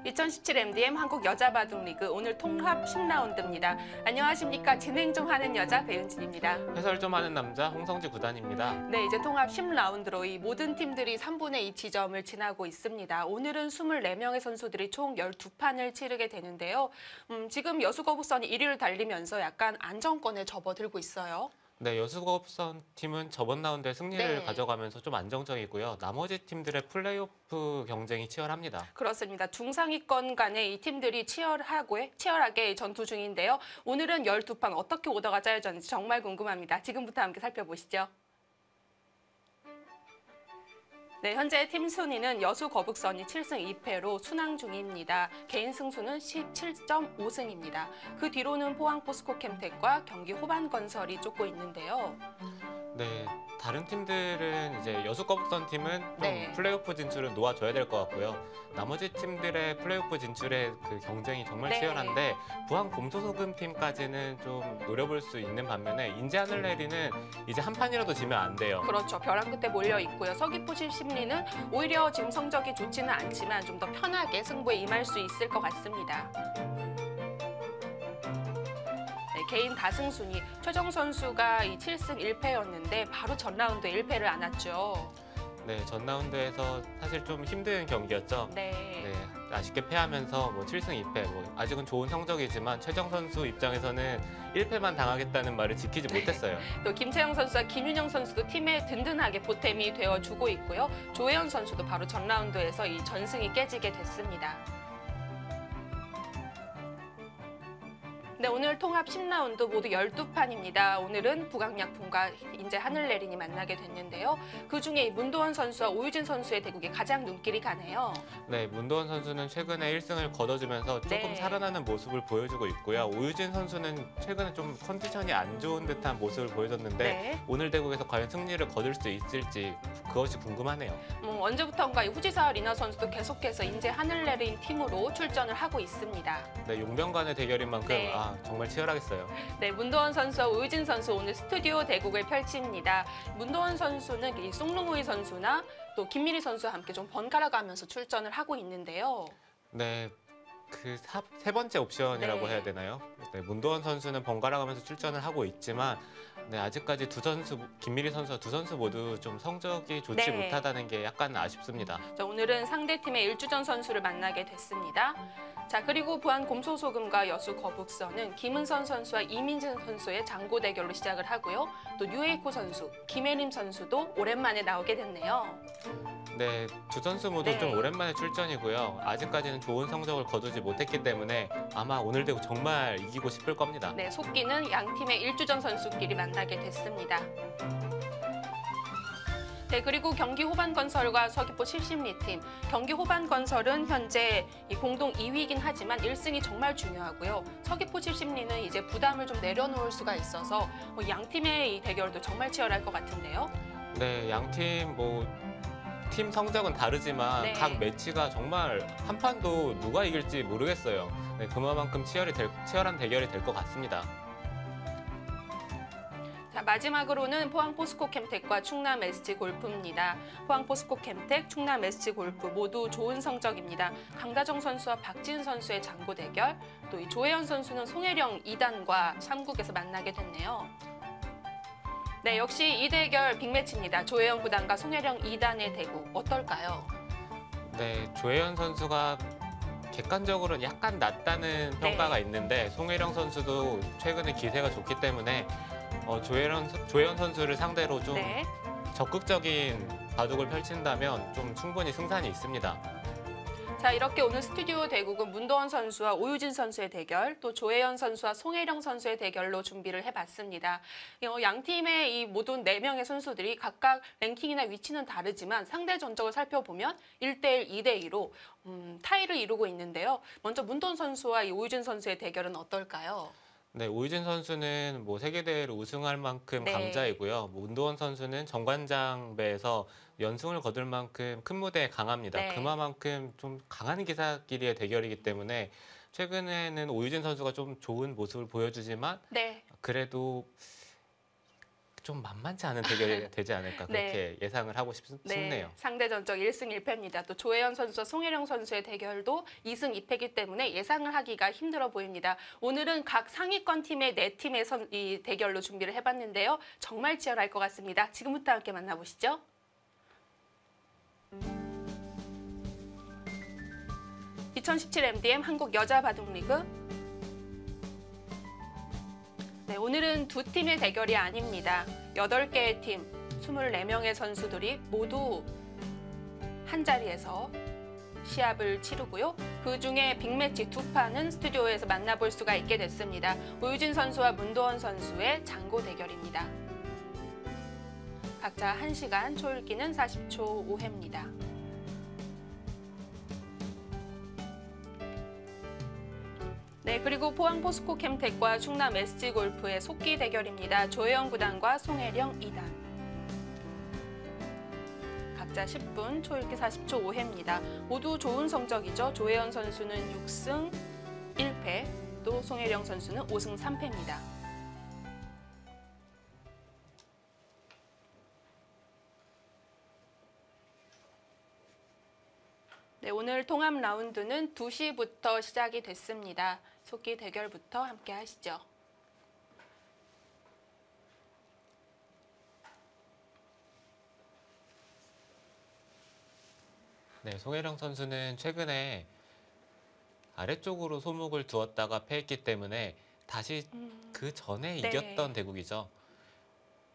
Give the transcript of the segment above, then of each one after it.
2017 MDM 한국 여자바둑리그 오늘 통합 10라운드입니다. 안녕하십니까. 진행 좀 하는 여자 배윤진입니다. 해설 좀 하는 남자 홍성지 구단입니다. 네, 이제 통합 10라운드로 이 모든 팀들이 3분의 2 지점을 지나고 있습니다. 오늘은 24명의 선수들이 총 12판을 치르게 되는데요. 지금 여수거북선이 1위를 달리면서 약간 안정권에 접어들고 있어요. 네, 여수거북선 팀은 저번 라운드에 승리를 가져가면서 좀 안정적이고요. 나머지 팀들의 플레이오프 경쟁이 치열합니다. 그렇습니다. 중상위권 간의 이 팀들이 치열하게 전투 중인데요. 오늘은 12판 어떻게 오더가 짜여졌는지 정말 궁금합니다. 지금부터 함께 살펴보시죠. 네, 현재 팀 순위는 여수거북선이 7승 2패로 순항 중입니다. 개인 승수는 17.5승입니다. 그 뒤로는 포항포스코캠텍과 경기 호반건설이 쫓고 있는데요. 네, 다른 팀들은 이제 여수거북선 팀은 좀 플레이오프 진출을 놓아줘야 될 것 같고요. 나머지 팀들의 플레이오프 진출의 그 경쟁이 정말 치열한데 부항 곰소소금 팀까지는 좀 노려볼 수 있는 반면에 인제하늘내리는 이제 한 판이라도 지면 안 돼요. 그렇죠. 벼랑 끝에 몰려 있고요. 서귀포시 심리는 오히려 지금 성적이 좋지는 않지만 좀 더 편하게 승부에 임할 수 있을 것 같습니다. 개인 다승 순위 최정 선수가 이 7승 1패였는데 바로 전 라운드에 1패를 안았죠. 네, 전 라운드에서 사실 좀 힘든 경기였죠. 네, 아쉽게 패하면서 7승 2패, 아직은 좋은 성적이지만 최정 선수 입장에서는 1패만 당하겠다는 말을 지키지 못했어요. 또 김채영 선수와 김윤영 선수도 팀에 든든하게 보탬이 되어주고 있고요. 조혜연 선수도 바로 전 라운드에서 이 전승이 깨지게 됐습니다. 네, 오늘 통합 10라운드 모두 12판입니다. 오늘은 북악약품과 인제하늘내린이 만나게 됐는데요. 그중에 문도원 선수와 오유진 선수의 대국에 가장 눈길이 가네요. 네, 문도원 선수는 최근에 1승을 거둬주면서 조금 살아나는 모습을 보여주고 있고요. 오유진 선수는 최근에 좀 컨디션이 안 좋은 듯한 모습을 보여줬는데 오늘 대국에서 과연 승리를 거둘 수 있을지 그것이 궁금하네요. 언제부턴가 후지사 리나 선수도 계속해서 인제하늘내린 팀으로 출전을 하고 있습니다. 네, 용병 간의 대결인 만큼 정말 치열하겠어요. 네, 문도원 선수와 오유진 선수 오늘 스튜디오 대국을 펼칩니다. 문도원 선수는 이 송롱우이 선수나 또 김미리 선수와 함께 좀 번갈아 가면서 출전을 하고 있는데요. 네, 그 세 번째 옵션이라고 해야 되나요? 네, 문도원 선수는 번갈아 가면서 출전을 하고 있지만 아직까지 김미리 선수와 두 선수 모두 좀 성적이 좋지 못하다는 게 약간 아쉽습니다. 자, 오늘은 상대팀의 일주전 선수를 만나게 됐습니다. 자, 그리고 부안 곰소소금과 여수 거북선은 김은선 선수와 이민진 선수의 장고 대결로 시작을 하고요. 또 뉴에이코 선수, 김혜림 선수도 오랜만에 나오게 됐네요. 네, 두 선수 모두 좀 오랜만에 출전이고요. 아직까지는 좋은 성적을 거두지 못했기 때문에 아마 오늘 대국 정말 이기고 싶을 겁니다. 네, 속기는 양 팀의 일주전 선수끼리 만나게 됐습니다. 네, 그리고 경기 호반건설과 서귀포 70리팀. 경기 호반건설은 현재 공동 2위이긴 하지만 1승이 정말 중요하고요. 서귀포 70리는 이제 부담을 좀 내려놓을 수가 있어서 양 팀의 이 대결도 정말 치열할 것 같은데요. 네, 양 팀 팀 성적은 다르지만 각 매치가 정말 한 판도 누가 이길지 모르겠어요. 네, 그만큼 치열한 대결이 될 것 같습니다. 자, 마지막으로는 포항포스코캠텍과 충남 SG 골프입니다. 포항포스코캠텍, 충남 SG 골프 모두 좋은 성적입니다. 강다정 선수와 박지은 선수의 장고 대결, 또 이 조혜연 선수는 송혜령 2단과 3국에서 만나게 됐네요. 네, 역시 이 대결 빅매치입니다. 조혜연 9단과 송혜령 2단의 대국 어떨까요? 네, 조혜연 선수가 객관적으로는 약간 낮다는 평가가 있는데 송혜령 선수도 최근에 기세가 좋기 때문에 조혜연 선수를 상대로 좀 적극적인 바둑을 펼친다면 좀 충분히 승산이 있습니다. 자, 이렇게 오늘 스튜디오 대국은 문도원 선수와 오유진 선수의 대결, 또 조혜연 선수와 송혜령 선수의 대결로 준비를 해봤습니다. 양 팀의 이 모든 4명의 선수들이 각각 랭킹이나 위치는 다르지만 상대 전적을 살펴보면 1대1, 2대2로 타이를 이루고 있는데요. 먼저 문도원 선수와 이 오유진 선수의 대결은 어떨까요? 네, 오유진 선수는 세계대회를 우승할 만큼 강자이고요. 문도원 선수는 정관장배에서 연승을 거둘 만큼 큰 무대에 강합니다. 그만큼 좀 강한 기사끼리의 대결이기 때문에 최근에는 오유진 선수가 좀 좋은 모습을 보여주지만 그래도 좀 만만치 않은 대결이 되지 않을까 그렇게 예상을 하고 싶네요. 상대전적 1승 1패입니다. 또 조혜연 선수와 송혜령 선수의 대결도 2승 2패이기 때문에 예상을 하기가 힘들어 보입니다. 오늘은 각 상위권 팀의 4팀의 이 대결로 준비를 해봤는데요. 정말 치열할 것 같습니다. 지금부터 함께 만나보시죠. (2017) MDM 한국 여자 바둑리그 네, 오늘은 두 팀의 대결이 아닙니다. 8개의 팀, 24명의 선수들이 모두 한 자리에서 시합을 치르고요. 그중에 빅매치 2판은 스튜디오에서 만나볼 수가 있게 됐습니다. 오유진 선수와 문도원 선수의 장고 대결입니다. 각자 1시간, 초읽기는 40초 5회입니다. 네, 그리고 포항 포스코 캠텍과 충남 SG골프의 속기 대결입니다. 조혜영 구단과 송혜령 2단. 각자 10분, 초읽기 40초 5회입니다. 모두 좋은 성적이죠. 조혜연 선수는 6승 1패, 또 송혜령 선수는 5승 3패입니다. 네, 오늘 통합 라운드는 2시부터 시작이 됐습니다. 속기 대결부터 함께 하시죠. 네, 송혜령 선수는 최근에 아래쪽으로 소목을 두었다가 패했기 때문에 다시 그 전에 네. 이겼던 대국이죠.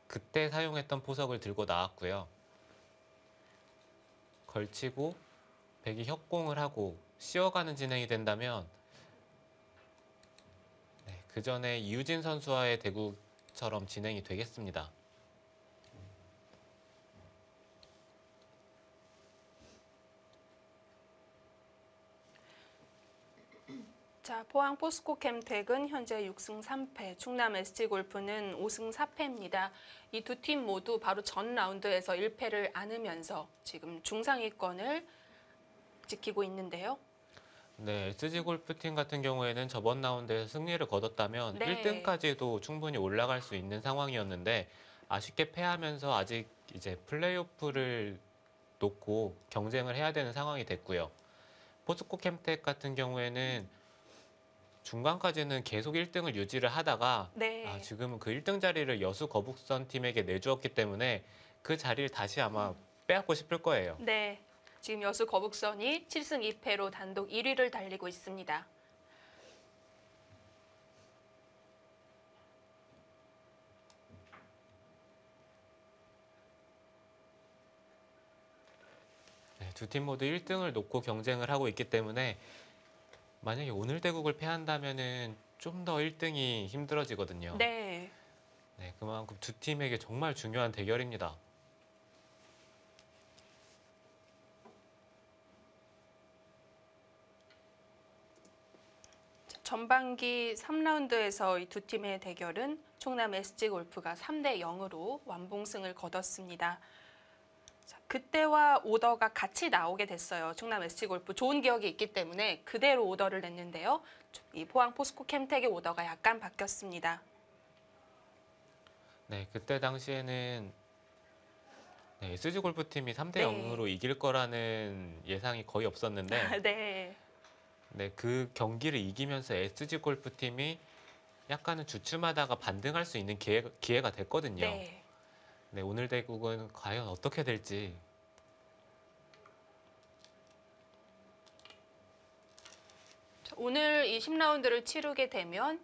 그때 사용했던 포석을 들고 나왔고요. 걸치고 백이 협공을 하고 씌워가는 진행이 된다면 그 전에 이유진 선수와의 대국처럼 진행이 되겠습니다. 자, 포항 포스코 캠텍은 현재 6승 3패, 충남 SG골프는 5승 4패입니다. 이 두 팀 모두 바로 전 라운드에서 1패를 안으면서 지금 중상위권을 지키고 있는데요. 네, SG골프팀 같은 경우에는 저번 라운드에서 승리를 거뒀다면 네. 1등까지도 충분히 올라갈 수 있는 상황이었는데 아쉽게 패하면서 아직 이제 플레이오프를 놓고 경쟁을 해야 되는 상황이 됐고요. 포스코 캠텍 같은 경우에는 중간까지는 계속 1등을 유지를 하다가 네. 지금은 그 1등 자리를 여수 거북선 팀에게 내주었기 때문에 그 자리를 다시 아마 빼앗고 싶을 거예요. 네. 지금 여수 거북선이 7승 2패로 단독 1위를 달리고 있습니다. 네, 두 팀 모두 1등을 놓고 경쟁을 하고 있기 때문에 만약에 오늘 대국을 패한다면은 좀 더 1등이 힘들어지거든요. 네. 네, 그만큼 두 팀에게 정말 중요한 대결입니다. 전반기 3라운드에서 이 두 팀의 대결은 충남 SG골프가 3대 0으로 완봉승을 거뒀습니다. 자, 그때와 오더가 같이 나오게 됐어요. 충남 SG골프 좋은 기억이 있기 때문에 그대로 오더를 냈는데요. 이 포항 포스코 캠텍의 오더가 약간 바뀌었습니다. 네, 그때 당시에는 SG골프팀이 3대 네. 0으로 이길 거라는 예상이 거의 없었는데 네. 네, 그 경기를 이기면서 SG골프팀이 약간은 주춤하다가 반등할 수 있는 기회가 됐거든요. 네. 네, 오늘 대국은 과연 어떻게 될지. 자, 오늘 이 10라운드를 치르게 되면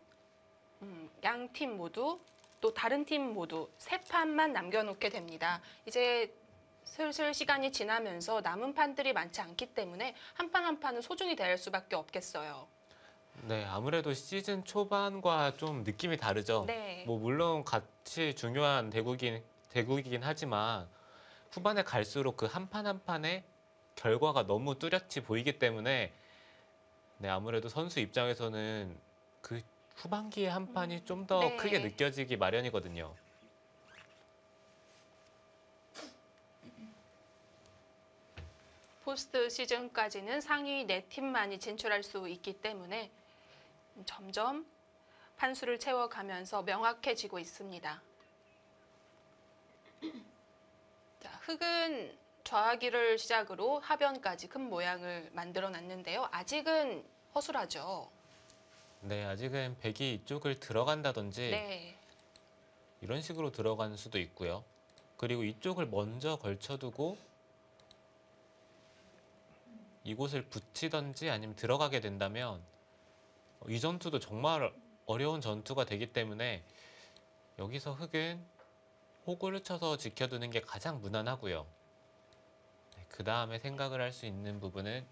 양 팀 모두 또 다른 팀 모두 3판만 남겨놓게 됩니다. 이제 슬슬 시간이 지나면서 남은 판들이 많지 않기 때문에 한 판 한 판은 소중히 대할 수밖에 없겠어요. 네, 아무래도 시즌 초반과 좀 느낌이 다르죠. 네. 뭐 물론 같이 중요한 대국이긴 하지만 후반에 갈수록 그 한 판 한 판의 결과가 너무 뚜렷이 보이기 때문에 네, 아무래도 선수 입장에서는 그 후반기의 한 판이 좀 더 네. 크게 느껴지기 마련이거든요. 포스트 시즌까지는 상위 4팀만이 진출할 수 있기 때문에 점점 판수를 채워가면서 명확해지고 있습니다. 자, 흙은 좌하기를 시작으로 하변까지 큰 모양을 만들어 놨는데요. 아직은 허술하죠. 네, 아직은 백이 이쪽을 들어간다든지 네. 이런 식으로 들어가는 수도 있고요. 그리고 이쪽을 먼저 걸쳐두고 이곳을 붙이든지 아니면 들어가게 된다면 이 전투도 정말 어려운 전투가 되기 때문에 여기서 흑은 호구를 쳐서 지켜두는 게 가장 무난하고요. 그 다음에 생각을 할 수 있는 부분은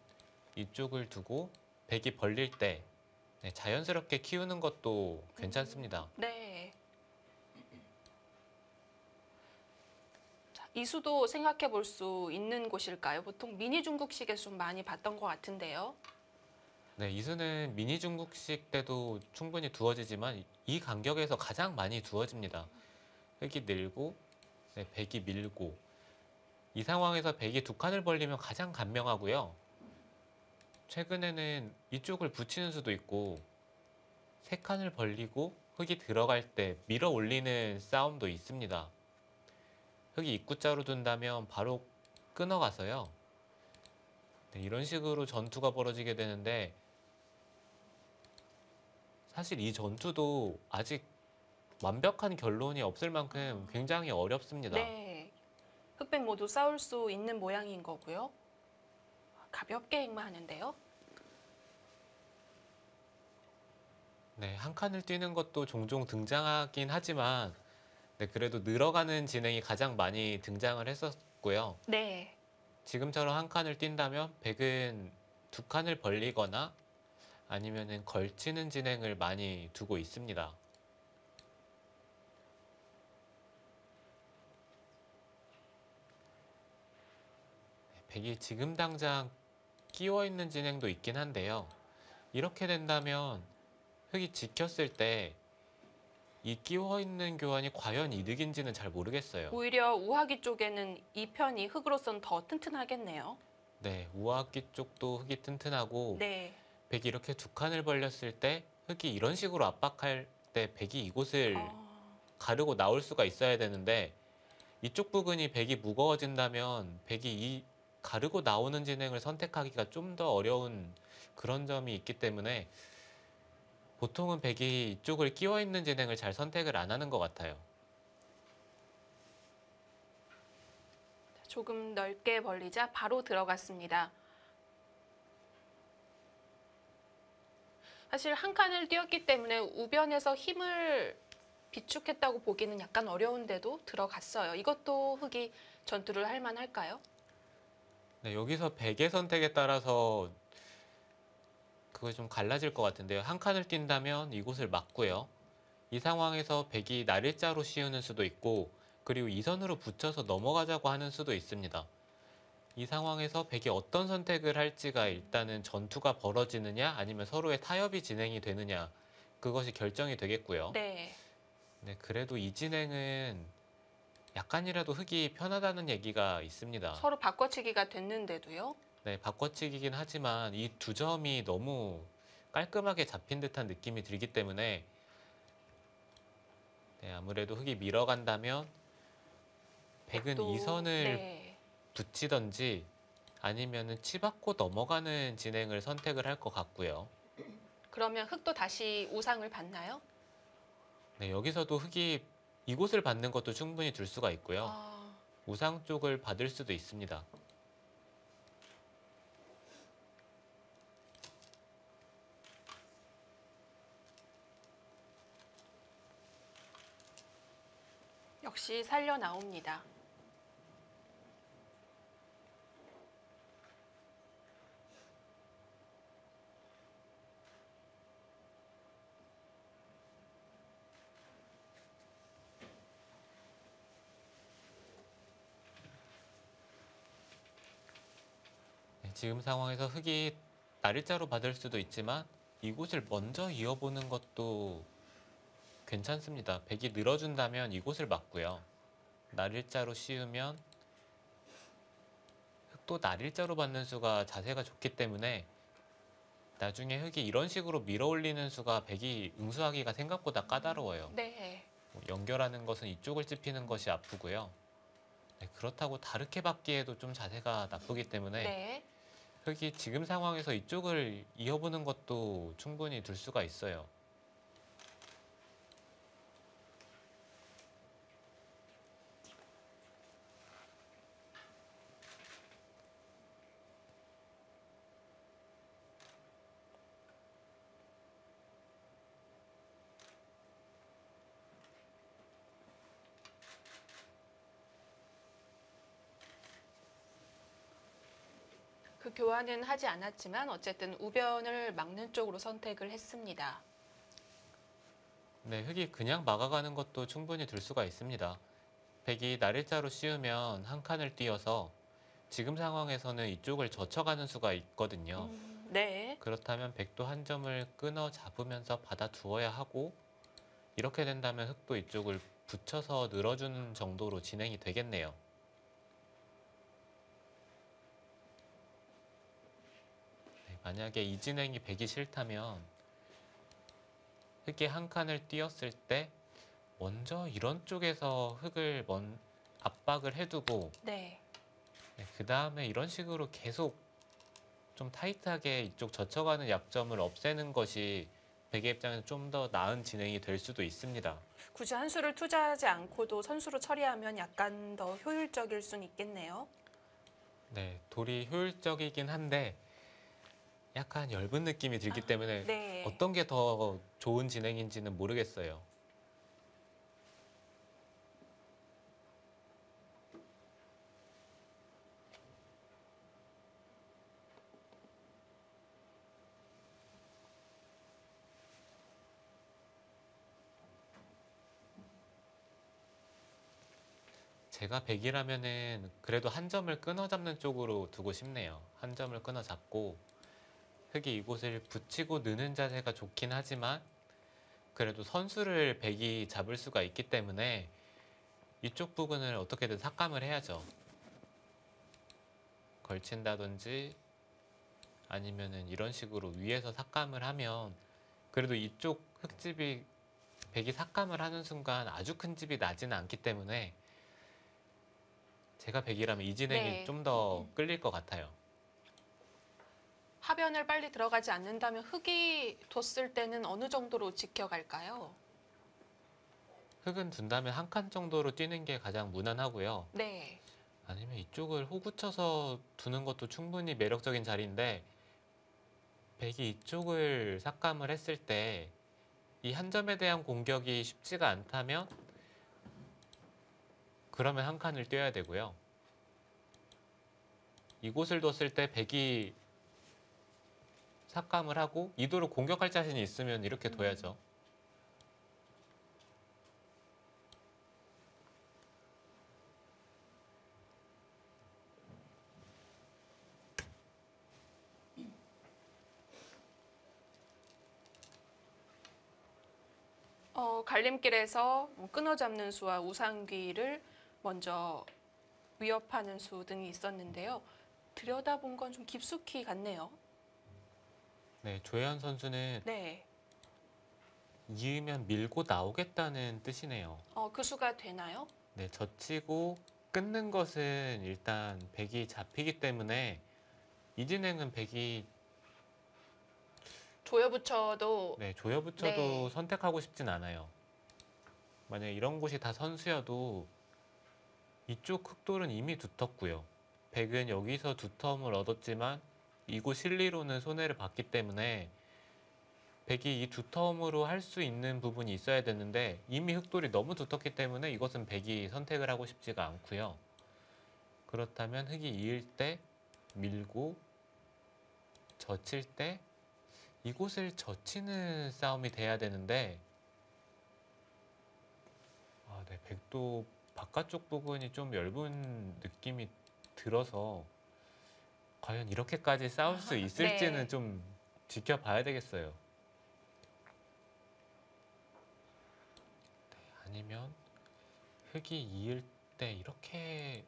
이쪽을 두고 백이 벌릴 때 자연스럽게 키우는 것도 괜찮습니다. 네. 자, 이 수도 생각해 볼 수 있는 곳일까요? 보통 미니 중국식에서 좀 많이 봤던 것 같은데요. 네, 이 수는 미니 중국식 때도 충분히 두어지지만 이 간격에서 가장 많이 두어집니다. 흑이 늘고 백이 밀고 이 상황에서 백이 두 칸을 벌리면 가장 간명하고요. 최근에는 이쪽을 붙이는 수도 있고 세 칸을 벌리고 흑이 들어갈 때 밀어 올리는 싸움도 있습니다. 흑이 입구자로 둔다면 바로 끊어가서요. 네, 이런 식으로 전투가 벌어지게 되는데 사실 이 전투도 아직 완벽한 결론이 없을 만큼 굉장히 어렵습니다. 네. 흑백 모두 싸울 수 있는 모양인 거고요. 가볍게 행마하는데요. 네, 한 칸을 뛰는 것도 종종 등장하긴 하지만 그래도 늘어가는 진행이 가장 많이 등장을 했었고요. 네. 지금처럼 한 칸을 뛴다면 백은 두 칸을 벌리거나 아니면은 걸치는 진행을 많이 두고 있습니다. 백이 지금 당장 끼워 있는 진행도 있긴 한데요. 이렇게 된다면 흑이 지켰을 때 이 끼워 있는 교환이 과연 이득인지는 잘 모르겠어요. 오히려 우하기 쪽에는 이 편이 흙으로선 더 튼튼하겠네요. 네, 우아기 쪽도 흑이 튼튼하고 네. 백이 이렇게 두 칸을 벌렸을 때 흑이 이런 식으로 압박할 때 백이 이곳을 가르고 나올 수가 있어야 되는데 이쪽 부근이 백이 무거워진다면 백이 이 가르고 나오는 진행을 선택하기가 좀 더 어려운 그런 점이 있기 때문에 보통은 백이 이쪽을 끼워 있는 진행을 잘 선택을 안 하는 것 같아요. 조금 넓게 벌리자 바로 들어갔습니다. 사실 한 칸을 띄었기 때문에 우변에서 힘을 비축했다고 보기는 약간 어려운데도 들어갔어요. 이것도 흑이 전투를 할 만할까요? 네, 여기서 백의 선택에 따라서 그거 좀 갈라질 것 같은데요. 한 칸을 뛴다면 이곳을 막고요. 이 상황에서 백이 날일자로 씌우는 수도 있고 그리고 이 선으로 붙여서 넘어가자고 하는 수도 있습니다. 이 상황에서 백이 어떤 선택을 할지가 일단은 전투가 벌어지느냐 아니면 서로의 타협이 진행이 되느냐 그것이 결정이 되겠고요. 네. 네, 그래도 이 진행은 약간이라도 흑이 편하다는 얘기가 있습니다. 서로 바꿔치기가 됐는데도요. 네, 바꿔치기긴 하지만 이 두 점이 너무 깔끔하게 잡힌 듯한 느낌이 들기 때문에 아무래도 흑이 밀어간다면 백은 이 선을 네. 붙이던지 아니면은 치받고 넘어가는 진행을 선택을 할 것 같고요. 그러면 흑도 다시 우상을 받나요? 네, 여기서도 흑이 이곳을 받는 것도 충분히 둘 수가 있고요. 우상 쪽을 받을 수도 있습니다. 역시 살려 나옵니다. 네, 지금 상황에서 흑이 날일자로 받을 수도 있지만 이곳을 먼저 이어보는 것도 괜찮습니다. 백이 늘어준다면 이곳을 막고요. 날일자로 씌우면 흑도 날일자로 받는 수가 자세가 좋기 때문에 나중에 흑이 이런 식으로 밀어 올리는 수가 백이 응수하기가 생각보다 까다로워요. 네. 연결하는 것은 이쪽을 찝히는 것이 아프고요. 네, 그렇다고 다르게 받기에도 좀 자세가 나쁘기 때문에 네. 흙이 지금 상황에서 이쪽을 이어보는 것도 충분히 둘 수가 있어요. 그 교환은 하지 않았지만 어쨌든 우변을 막는 쪽으로 선택을 했습니다. 네, 흙이 그냥 막아가는 것도 충분히 둘 수가 있습니다. 백이 날일자로 씌우면 한 칸을 띄어서 지금 상황에서는 이쪽을 젖혀가는 수가 있거든요. 네. 그렇다면 백도 한 점을 끊어 잡으면서 받아 두어야 하고 이렇게 된다면 흙도 이쪽을 붙여서 늘어주는 정도로 진행이 되겠네요. 네, 만약에 이 진행이 백이 싫다면 흙이 한 칸을 띄었을 때 먼저 이런 쪽에서 흙을 압박을 해두고 네. 네, 그 다음에 이런 식으로 계속 좀 타이트하게 이쪽 젖혀가는 약점을 없애는 것이 백의 입장에서 좀 더 나은 진행이 될 수도 있습니다. 굳이 한 수를 투자하지 않고도 선수로 처리하면 약간 더 효율적일 수는 있겠네요. 네, 돌이 효율적이긴 한데 약간 엷은 느낌이 들기 때문에 네. 어떤 게 더 좋은 진행인지는 모르겠어요. 제가 백이라면은 그래도 한 점을 끊어 잡는 쪽으로 두고 싶네요. 한 점을 끊어 잡고 흙이 이곳을 붙이고 느는 자세가 좋긴 하지만 그래도 선수를 백이 잡을 수가 있기 때문에 이쪽 부분을 어떻게든 삭감을 해야죠. 걸친다든지 아니면은 이런 식으로 위에서 삭감을 하면 그래도 이쪽 흙집이 백이 삭감을 하는 순간 아주 큰 집이 나지는 않기 때문에 제가 백이라면 이 진행이 네. 좀 더 끌릴 것 같아요. 하변을 빨리 들어가지 않는다면 흙이 뒀을 때는 어느 정도로 지켜갈까요? 흙은 둔다면 한 칸 정도로 뛰는 게 가장 무난하고요. 네. 아니면 이쪽을 호구쳐서 두는 것도 충분히 매력적인 자리인데 백이 이쪽을 삭감을 했을 때 이 한 점에 대한 공격이 쉽지가 않다면 그러면 한 칸을 뛰어야 되고요. 이곳을 뒀을 때 백이 삭감을 하고 이도로 공격할 자신이 있으면 이렇게 둬야죠. 갈림길에서 끊어잡는 수와 우상귀를 먼저 위협하는 수 등이 있었는데요. 들여다본 건 좀 깊숙이 같네요. 네, 조혜연 선수는 네. 이으면 밀고 나오겠다는 뜻이네요. 그 수가 되나요? 네, 젖히고 끊는 것은 일단 백이 잡히기 때문에 이 진행은 백이 조여붙여도 네, 조여붙여도 네. 선택하고 싶진 않아요. 만약에 이런 곳이 다 선수여도 이쪽 흑돌은 이미 두텁고요. 백은 여기서 두텀을 얻었지만 이곳 실리로는 손해를 봤기 때문에 백이 이 두텀으로 할 수 있는 부분이 있어야 되는데 이미 흑돌이 너무 두텁기 때문에 이것은 백이 선택을 하고 싶지가 않고요. 그렇다면 흑이 이을 때 밀고 젖힐 때 이곳을 젖히는 싸움이 돼야 되는데 네, 백도 바깥쪽 부분이 좀 엷은 느낌이 들어서 과연 이렇게까지 싸울 수 있을지는 네. 좀 지켜봐야 되겠어요. 네, 아니면 흙이 이을 때 이렇게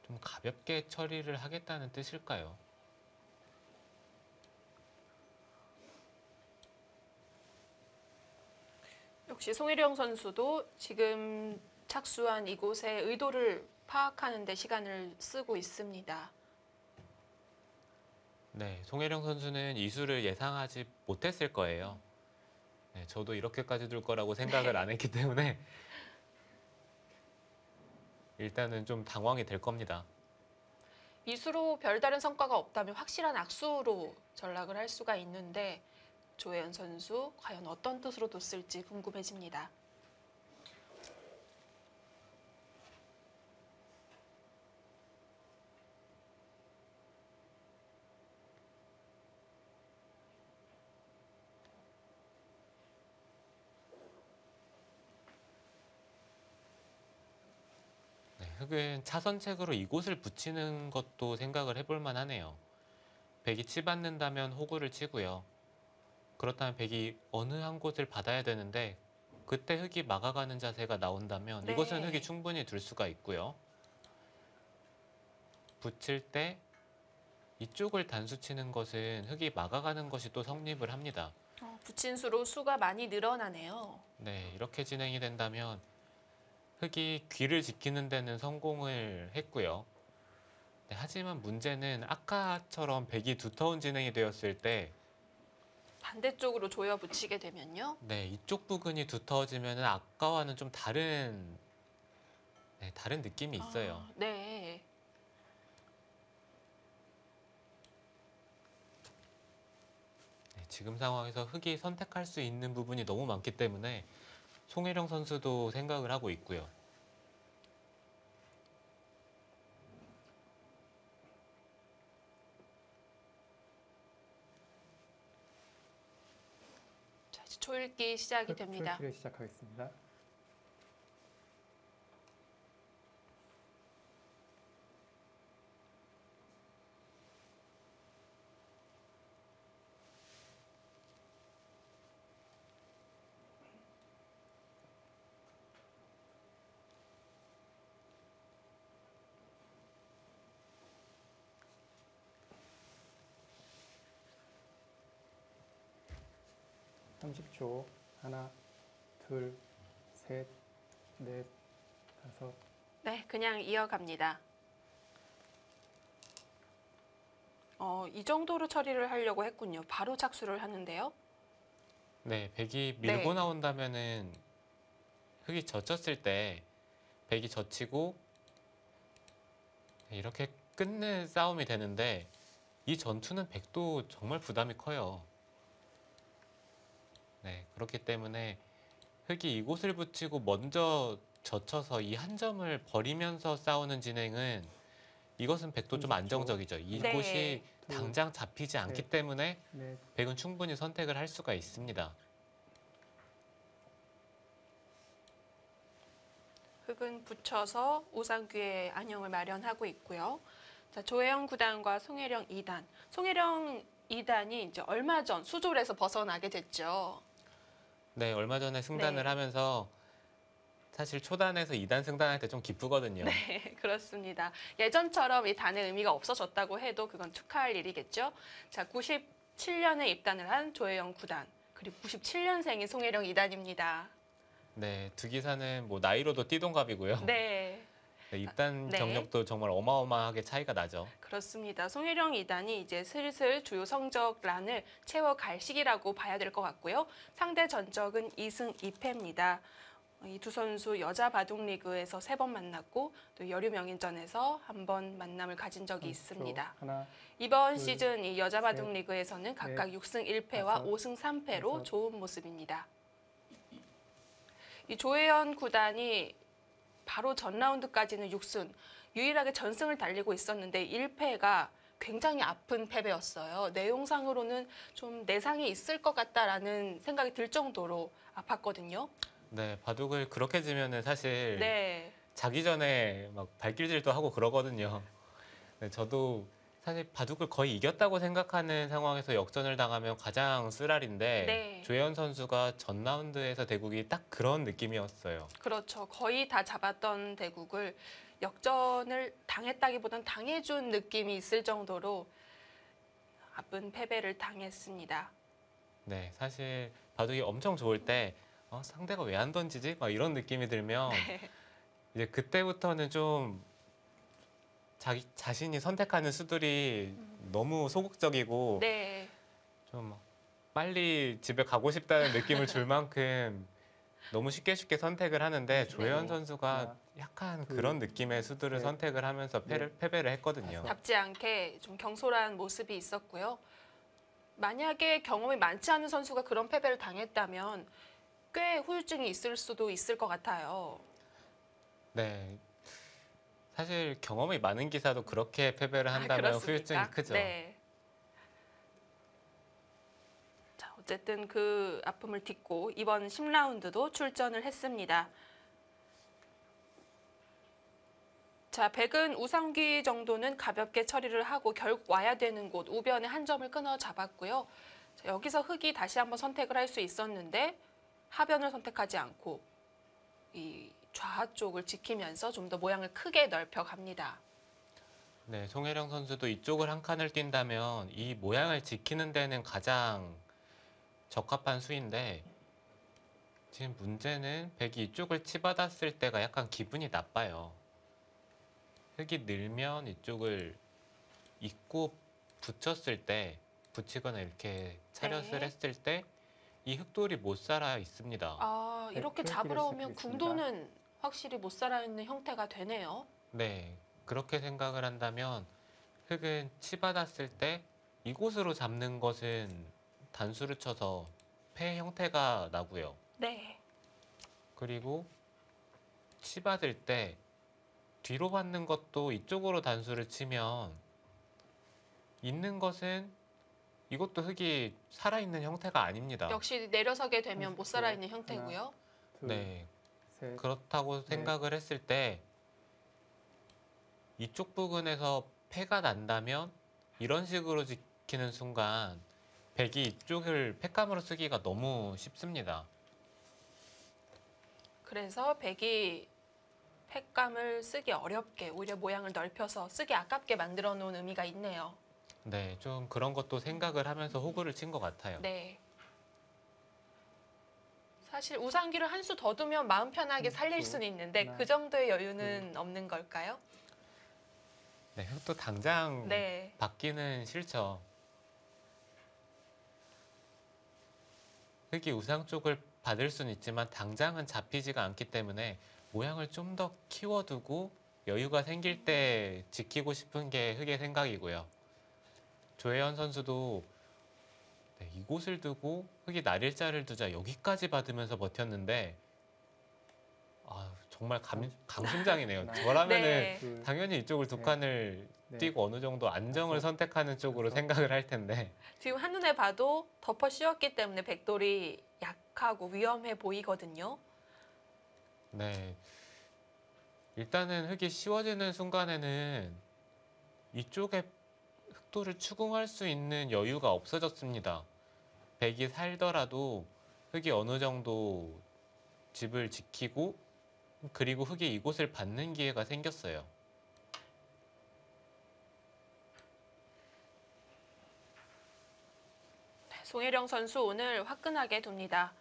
좀 가볍게 처리를 하겠다는 뜻일까요? 역시 송일영 선수도 지금 착수한 이곳에 의도를 파악하는 데 시간을 쓰고 있습니다. 네, 송혜령 선수는 이 수를 예상하지 못했을 거예요. 네, 저도 이렇게까지 둘 거라고 생각을 안 했기 때문에 일단은 좀 당황이 될 겁니다. 이 수로 별다른 성과가 없다면 확실한 악수로 전락을 할 수가 있는데 조혜연 선수 과연 어떤 뜻으로 뒀을지 궁금해집니다. 네, 흑은 차선책으로 이곳을 붙이는 것도 생각을 해볼 만하네요. 백이 치받는다면 호구를 치고요. 그렇다면 백이 어느 한 곳을 받아야 되는데 그때 흑이 막아가는 자세가 나온다면 네. 이곳은 흑이 충분히 둘 수가 있고요. 붙일 때 이쪽을 단수 치는 것은 흑이 막아가는 것이 또 성립을 합니다. 붙인 수로 수가 많이 늘어나네요. 네, 이렇게 진행이 된다면 흑이 귀를 지키는 데는 성공을 했고요. 네, 하지만 문제는 아까처럼 백이 두터운 진행이 되었을 때 반대쪽으로 조여 붙이게 되면요. 네, 이쪽 부근이 두터워지면 아까와는 좀 다른 느낌이 있어요. 네. 네, 지금 상황에서 흑이 선택할 수 있는 부분이 너무 많기 때문에 송혜령 선수도 생각을 하고 있고요. 자, 이제 초읽기 시작이 됩니다. 초읽기를 시작하겠습니다. (30초) 하나, 둘, 셋, 넷, 다섯. 네, 그냥 이어갑니다. 이 정도로 처리를 하려고 했군요. 바로 착수를 하는데요. 네, 백이 밀고 네. 나온다면은 흑이 젖혔을 때 백이 젖히고 이렇게 끝내 싸움이 되는데 이 전투는 백도 정말 부담이 커요. 네, 그렇기 때문에 흑이 이곳을 붙이고 먼저 젖혀서 이 한 점을 버리면서 싸우는 진행은 이것은 백도 좀 30초. 안정적이죠. 이곳이 둘, 당장 잡히지 않기 셋. 때문에 넷, 백은 충분히 선택을 할 수가 있습니다. 흑은 붙여서 우상귀의 안형을 마련하고 있고요. 자, 조혜영 9단과 송혜령 2단. 송혜령 2단이 이제 얼마 전 수졸에서 벗어나게 됐죠. 네, 얼마 전에 승단을 네. 하면서 사실 초단에서 2단 승단할 때 좀 기쁘거든요. 네, 그렇습니다. 예전처럼 이 단의 의미가 없어졌다고 해도 그건 축하할 일이겠죠. 자, 97년에 입단을 한 조혜영 9단, 그리고 97년생인 송혜령 2단입니다. 네, 두 기사는 뭐 나이로도 띠동갑이고요. 네, 네, 입단 네. 경력도 정말 어마어마하게 차이가 나죠. 그렇습니다. 송혜령 2단이 이제 슬슬 주요 성적란을 채워갈 시기라고 봐야 될 것 같고요. 상대 전적은 2승 2패입니다. 이 두 선수 여자 바둑 리그에서 3번 만났고 또 여류 명인전에서 한 번 만남을 가진 적이 30초. 있습니다. 하나, 이번 둘, 시즌 이 여자 바둑 셋, 리그에서는 각각 넷, 6승 1패와 다섯, 5승 3패로 여섯. 좋은 모습입니다. 이 조혜연 구단이 바로 전 라운드까지는 6승, 유일하게 전승을 달리고 있었는데 1패가 굉장히 아픈 패배였어요. 내용상으로는 좀 내상이 있을 것 같다라는 생각이 들 정도로 아팠거든요. 네, 바둑을 그렇게 지면은 사실 네, 자기 전에 막 발길질도 하고 그러거든요. 네, 저도 사실 바둑을 거의 이겼다고 생각하는 상황에서 역전을 당하면 가장 쓰라린데 네. 조혜연 선수가 전 라운드에서 대국이 딱 그런 느낌이었어요. 그렇죠. 거의 다 잡았던 대국을 역전을 당했다기보단 당해준 느낌이 있을 정도로 아픈 패배를 당했습니다. 네, 사실 바둑이 엄청 좋을 때 상대가 왜 안 던지지? 막 이런 느낌이 들면 이제 그때부터는 좀 자기 자신이 선택하는 수들이 너무 소극적이고 네. 좀 빨리 집에 가고 싶다는 느낌을 줄 만큼 너무 쉽게 선택을 하는데 조혜연 네. 선수가 하나, 약간 둘, 그런 느낌의 수들을 셋, 선택을 하면서 패배를 했거든요. 답지 않게 좀 경솔한 모습이 있었고요. 만약에 경험이 많지 않은 선수가 그런 패배를 당했다면 꽤 후유증이 있을 수도 있을 것 같아요. 네. 사실 경험이 많은 기사도 그렇게 패배를 한다면 그렇습니까? 후유증이 크죠. 네. 자, 어쨌든 그 아픔을 딛고 이번 10라운드도 출전을 했습니다. 자, 백은 우상귀 정도는 가볍게 처리를 하고 결국 와야 되는 곳 우변에 한 점을 끊어 잡았고요. 자, 여기서 흑이 다시 한번 선택을 할 수 있었는데 하변을 선택하지 않고 이 좌하 쪽을 지키면서 좀 더 모양을 크게 넓혀 갑니다. 네, 송혜령 선수도 이쪽을 한 칸을 뛴다면 이 모양을 지키는 데는 가장 적합한 수인데 지금 문제는 백이 이쪽을 치받았을 때가 약간 기분이 나빠요. 흙이 늘면 이쪽을 잇고 붙였을 때 붙이거나 이렇게 차렷을 네. 했을 때 이 흑돌이 못 살아 있습니다. 아, 이렇게 네, 잡으러 오면 시작하겠습니다. 궁도는 확실히 못 살아있는 형태가 되네요. 네, 그렇게 생각을 한다면 흙은 치받았을 때 이곳으로 잡는 것은 단수를 쳐서 패 형태가 나고요. 네. 그리고 치받을 때 뒤로 받는 것도 이쪽으로 단수를 치면 있는 것은 이것도 흙이 살아있는 형태가 아닙니다. 역시 내려서게 되면 못 30초. 살아있는 형태고요. 둘, 네, 셋, 그렇다고 생각을 했을 때 이쪽 부근에서 패가 난다면 이런 식으로 지키는 순간 백이 이쪽을 패감으로 쓰기가 너무 쉽습니다. 그래서 백이 팩감을 쓰기 어렵게 오히려 모양을 넓혀서 쓰기 아깝게 만들어 놓은 의미가 있네요. 네, 좀 그런 것도 생각을 하면서 호구를 친 것 같아요. 네. 사실 우상귀를 한 수 더 두면 마음 편하게 살릴 수는 있는데 하나, 그 정도의 여유는 없는 걸까요? 네, 흙도 당장 네. 받기는 싫죠. 흙이 우상 쪽을 받을 수는 있지만 당장은 잡히지가 않기 때문에 모양을 좀 더 키워두고 여유가 생길 때 지키고 싶은 게 흙의 생각이고요. 조혜연 선수도 네, 이곳을 두고 흙이 날일자를 두자 여기까지 받으면서 버텼는데 정말 강심장이네요. 하나, 저라면은 네. 둘, 당연히 이쪽을 두 셋, 칸을 넷, 뛰고 어느 정도 안정을 다섯, 선택하는 쪽으로 여섯. 생각을 할 텐데 지금 한눈에 봐도 덮어 씌웠기 때문에 백돌이 약하고 위험해 보이거든요. 네, 일단은 흙이 씌워지는 순간에는 이쪽에 흑도를 추궁할 수 있는 여유가 없어졌습니다. 백이 살더라도 흙이 어느 정도 집을 지키고 그리고 흙이 이곳을 받는 기회가 생겼어요. 송혜령 선수 오늘 화끈하게 둡니다.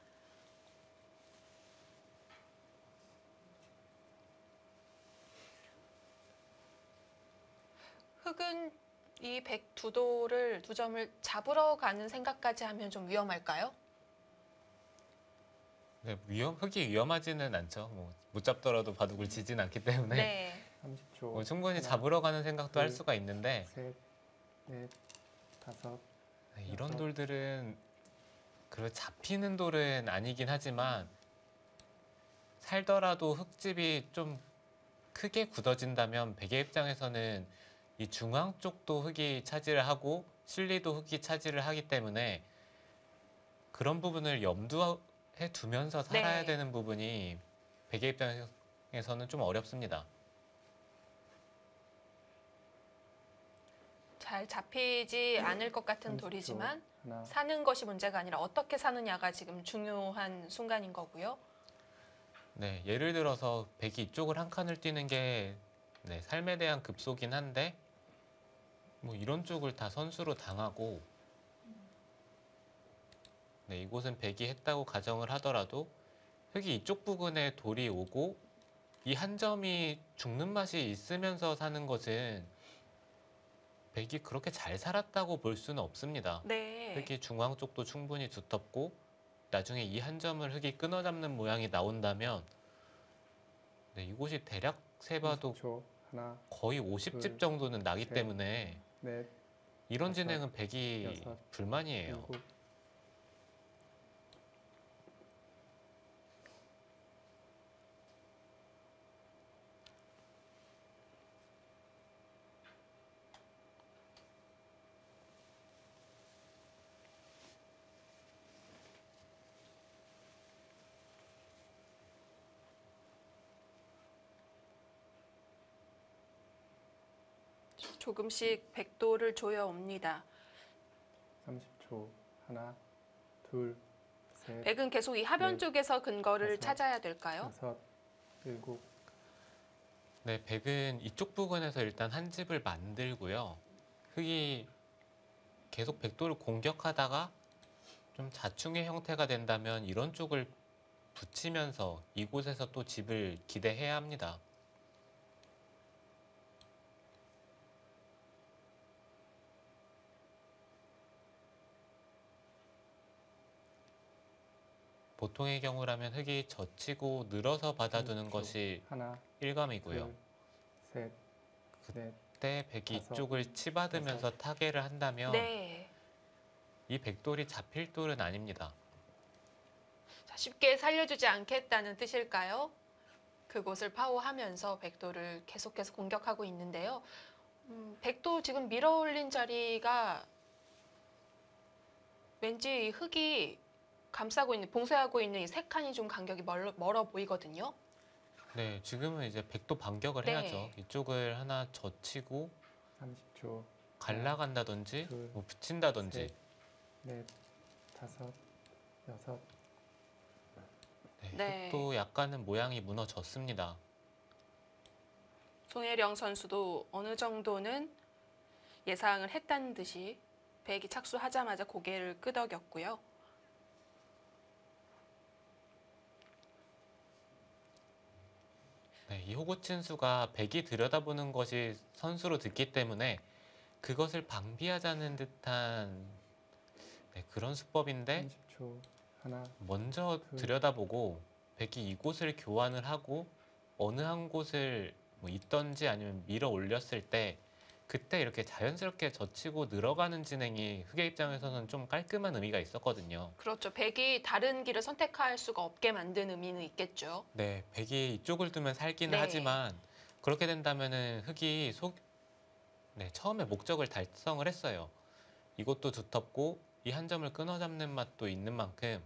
흑은 이 백두도를 두 점을 잡으러 가는 생각까지 하면 좀 위험할까요? 네, 흙이 위험하지는 않죠. 못 잡더라도 바둑을 지진 않기 때문에 네. 30초. 충분히 하나, 잡으러 가는 생각도 할 둘, 수가 있는데 셋, 넷, 다섯. 네, 이런 여섯. 돌들은 잡히는 돌은 아니긴 하지만 살더라도 흙집이 좀 크게 굳어진다면 백의 입장에서는 이 중앙 쪽도 흙이 차지를 하고 실리도 흙이 차지를 하기 때문에 그런 부분을 염두에 두면서 살아야 네. 되는 부분이 백의 입장에서는 좀 어렵습니다. 잘 잡히지 않을 것 같은 30초. 돌이지만 하나, 사는 것이 문제가 아니라 어떻게 사느냐가 지금 중요한 순간인 거고요. 네, 예를 들어서 백이 이쪽을 한 칸을 뛰는 게 네, 삶에 대한 급소긴 한데 이런 쪽을 다 선수로 당하고 네, 이곳은 백이 했다고 가정을 하더라도 흙이 이쪽 부근에 돌이 오고 이 한 점이 죽는 맛이 있으면서 사는 것은 백이 그렇게 잘 살았다고 볼 수는 없습니다. 네. 흑이 중앙 쪽도 충분히 두텁고 나중에 이 한 점을 흑이 끊어잡는 모양이 나온다면 네, 이곳이 대략 세봐도 30초. 하나, 거의 50집 둘, 정도는 나기 셋, 때문에 넷, 이런 다섯, 진행은 백이 여섯, 불만이에요. 일곱. 조금씩 백도를 조여옵니다. 30초. 하나, 둘, 셋, 백은 계속 이 하변 네. 쪽에서 근거를 다섯, 찾아야 될까요? 여섯, 일곱. 네, 백은 이쪽 부근에서 일단 한 집을 만들고요. 흑이 계속 백도를 공격하다가 좀 자충의 형태가 된다면 이런 쪽을 붙이면서 이곳에서 또 집을 기대해야 합니다. 보통의 경우라면 흑이 젖히고 늘어서 받아두는 30초. 것이 하나, 일감이고요. 둘, 셋, 넷, 그때 백이 다섯, 이쪽을 치받으면서 타개를 한다면 네. 이 백돌이 잡힐 돌은 아닙니다. 자, 쉽게 살려주지 않겠다는 뜻일까요? 그곳을 파워하면서 백도를 계속해서 공격하고 있는데요. 백도 지금 밀어올린 자리가 왠지 이 흙이 감싸고 있는, 봉쇄하고 있는 이 세 칸이 좀 간격이 멀어 보이거든요. 네, 지금은 이제 백도 반격을 네. 해야죠. 이쪽을 하나 젖히고 30초. 갈라간다든지 둘, 뭐 붙인다든지 셋, 넷, 다섯, 여섯. 네, 네. 흑도 약간은 모양이 무너졌습니다. 송혜령 선수도 어느 정도는 예상을 했다는 듯이 백이 착수하자마자 고개를 끄덕였고요. 네, 이 호구친수가 백이 들여다보는 것이 선수로 듣기 때문에 그것을 방비하자는 듯한 네, 그런 수법인데 30초. 하나, 먼저 둘. 들여다보고 백이 이곳을 교환을 하고 어느 한 곳을 뭐 있던지 아니면 밀어 올렸을 때 그때 이렇게 자연스럽게 젖히고 늘어가는 진행이 흑의 입장에서는 좀 깔끔한 의미가 있었거든요. 그렇죠. 백이 다른 길을 선택할 수가 없게 만든 의미는 있겠죠. 네, 백이 이쪽을 두면 살기는 네. 하지만 그렇게 된다면은 흑이 네, 처음에 목적을 달성을 했어요. 이것도 두텁고 이 한 점을 끊어잡는 맛도 있는 만큼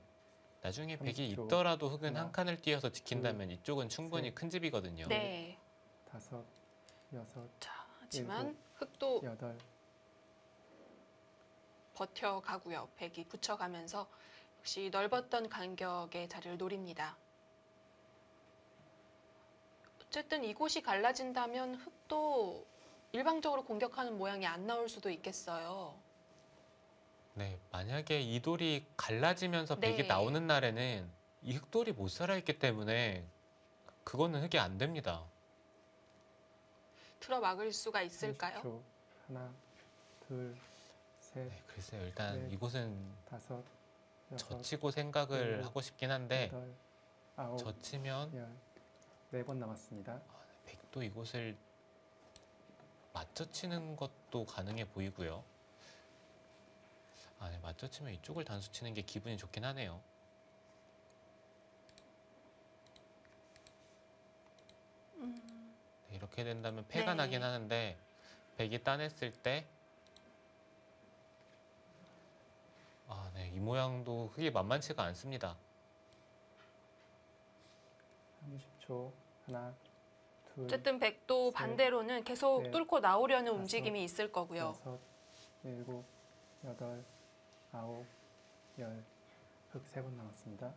나중에 백이 30초. 있더라도 흑은 하나, 한 칸을 띄어서 지킨다면 이쪽은 충분히 셋. 큰 집이거든요. 네. 다섯, 여섯, 자, 하지만 일곱, 흑도 여덟. 버텨가고요. 백이 붙여가면서 역시 넓었던 간격의 자리를 노립니다. 어쨌든 이곳이 갈라진다면 흑도 일방적으로 공격하는 모양이 안 나올 수도 있겠어요. 네, 만약에 이 돌이 갈라지면서 네. 백이 나오는 날에는 이 흑돌이 못 살아있기 때문에 그거는 흑이 안 됩니다. 틀어막을 수가 있을까요? 30초. 하나, 둘, 셋, 네, 글쎄요. 일단 네. 이곳은 다섯, 여섯, 젖히고 생각을 일곱, 하고 싶긴 한데 여덟, 아홉, 젖히면 열. 4번 남았습니다. 백도 이곳을 맞춰치는 것도 가능해 보이고요. 아, 네, 맞춰치면 이쪽을 단수 치는 게 기분이 좋긴 하네요. 네, 이렇게 된다면 패가 네. 나긴 하는데 백이 따냈을 때 아, 네, 이 모양도 흑이 만만치가 않습니다. 30초. 하나, 둘, 어쨌든 백도 셋, 반대로는 계속 넷, 뚫고 나오려는 다섯, 움직임이 있을 거고요. 여섯, 일곱, 여덟, 아홉, 열. 흑 3번 남았습니다.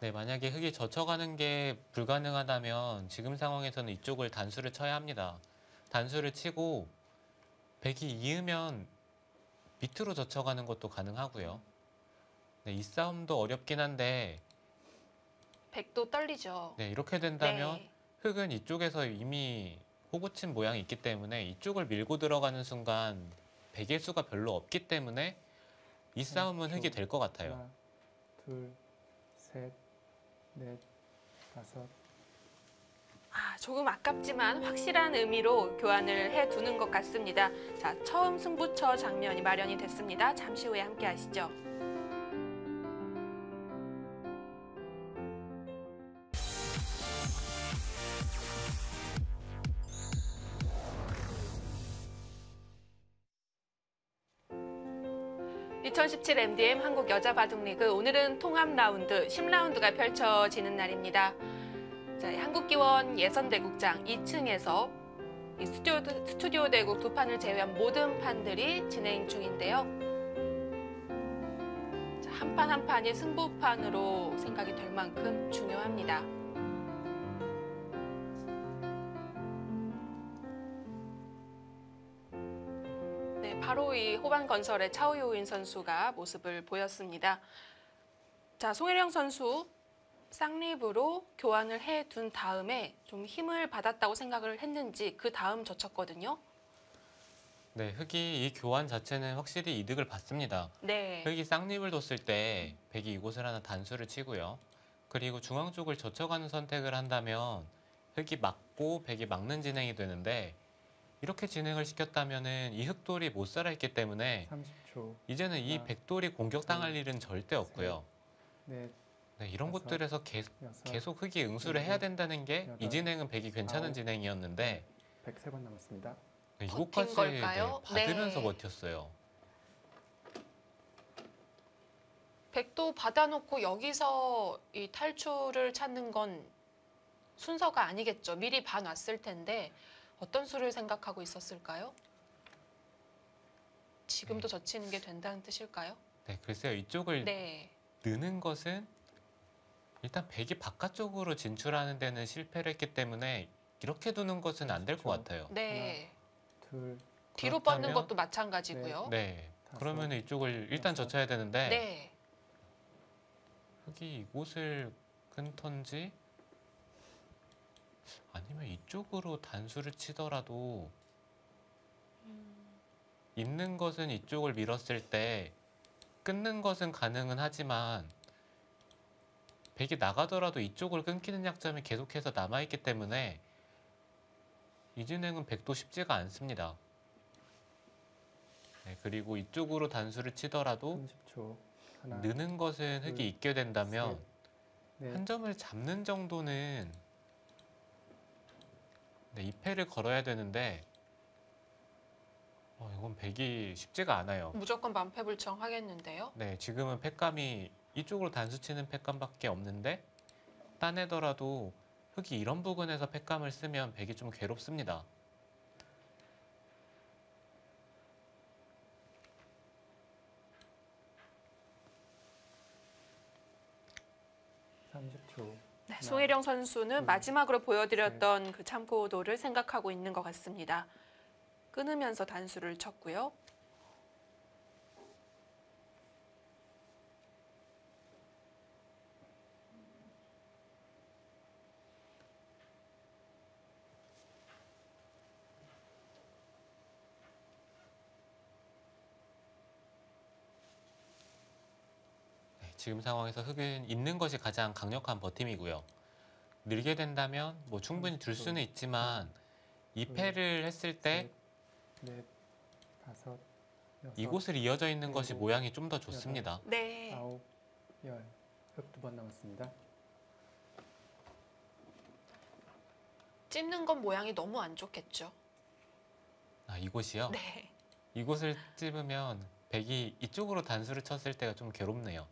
네, 만약에 흑이 젖혀가는 게 불가능하다면 지금 상황에서는 이쪽을 단수를 쳐야 합니다. 단수를 치고 백이 이으면 밑으로 젖혀가는 것도 가능하고요. 네, 이 싸움도 어렵긴 한데 백도 떨리죠. 네, 이렇게 된다면 네. 흑은 이쪽에서 이미 호구친 모양이 있기 때문에 이쪽을 밀고 들어가는 순간 백의 수가 별로 없기 때문에 이 싸움은 흑이 될 것 같아요. 하나, 둘, 셋, 넷, 다섯. 조금 아깝지만 확실한 의미로 교환을 해두는 것 같습니다. 자, 처음 승부처 장면이 마련이 됐습니다. 잠시 후에 함께 하시죠. (2017) MDM 한국 여자 바둑리그 오늘은 통합 라운드 10라운드가 펼쳐지는 날입니다. 자, 한국기원 예선대국장 2층에서 이 스튜디오 대국 두 판을 제외한 모든 판들이 진행 중인데요. 한 판 한 판이 승부판으로 생각이 될 만큼 중요합니다. 네, 바로 이 호반건설의 차오요인 선수가 모습을 보였습니다. 자, 송혜령 선수 쌍립으로 교환을 해둔 다음에 좀 힘을 받았다고 생각을 했는지 그 다음 젖혔거든요. 네, 흑이 이 교환 자체는 확실히 이득을 받습니다. 네. 흑이 쌍립을 뒀을 때 백이 이곳을 하나 단수를 치고요. 그리고 중앙 쪽을 젖혀가는 선택을 한다면 흑이 막고 백이 막는 진행이 되는데 이렇게 진행을 시켰다면 이 흑돌이 못 살아있기 때문에 30초. 이제는 이 하나, 백돌이 공격당할 일은 절대 없고요. 넷, 네, 이런 다섯, 곳들에서 여섯, 계속 흑이 응수를 해야 된다는 게 이 여덟, 진행은 백이 괜찮은 아홉, 진행이었는데 103번 남았습니다. 네, 버틴 이곳까지 걸까요? 받으면서 네. 버텼어요. 백도 받아놓고 여기서 이 탈출을 찾는 건 순서가 아니겠죠. 미리 봐놨을 텐데 어떤 수를 생각하고 있었을까요? 지금도 젖히는 게 된다는 뜻일까요? 네, 글쎄요. 이쪽을 네. 느는 것은 일단 백이 바깥쪽으로 진출하는 데는 실패를 했기 때문에 이렇게 두는 것은 안 될 것 같아요. 네. 둘, 뒤로 그렇다면- 뻗는 것도 마찬가지고요. 네, 다섯, 그러면 이쪽을 일단 여섯. 젖혀야 되는데 네. 흑이 이곳을 끊던지 아니면 이쪽으로 단수를 치더라도 있는 것은 이쪽을 밀었을 때 끊는 것은 가능은 하지만 백이 나가더라도 이쪽을 끊기는 약점이 계속해서 남아있기 때문에 이 진행은 백도 쉽지가 않습니다. 네, 그리고 이쪽으로 단수를 치더라도 30초. 하나, 느는 것은 흑이 둘, 있게 된다면 넷, 한 점을 잡는 정도는 네, 2패를 걸어야 되는데 이건 백이 쉽지가 않아요. 무조건 만패불청하겠는데요. 네, 지금은 팩감이 이쪽으로 단수 치는 팩감밖에 없는데 따내더라도 흑이 이런 부분에서 팩감을 쓰면 백이 좀 괴롭습니다. 네, 송혜령 선수는 둘, 마지막으로 보여드렸던 그 참고도를 생각하고 있는 것 같습니다. 끊으면서 단수를 쳤고요. 지금 상황에서 흑은 있는 것이 가장 강력한 버팀이고요. 늘게 된다면 뭐 충분히 들 수는 있지만 2패를 했을 때 넷, 다섯, 여섯, 이곳을 이어져 있는 것이 일곱, 모양이 좀 더 좋습니다. 네. 아홉, 열. 흑 2번 남았습니다. 찝는 건 모양이 너무 안 좋겠죠. 이곳이요? 네. 이곳을 찝으면 백이 이쪽으로 단수를 쳤을 때가 좀 괴롭네요.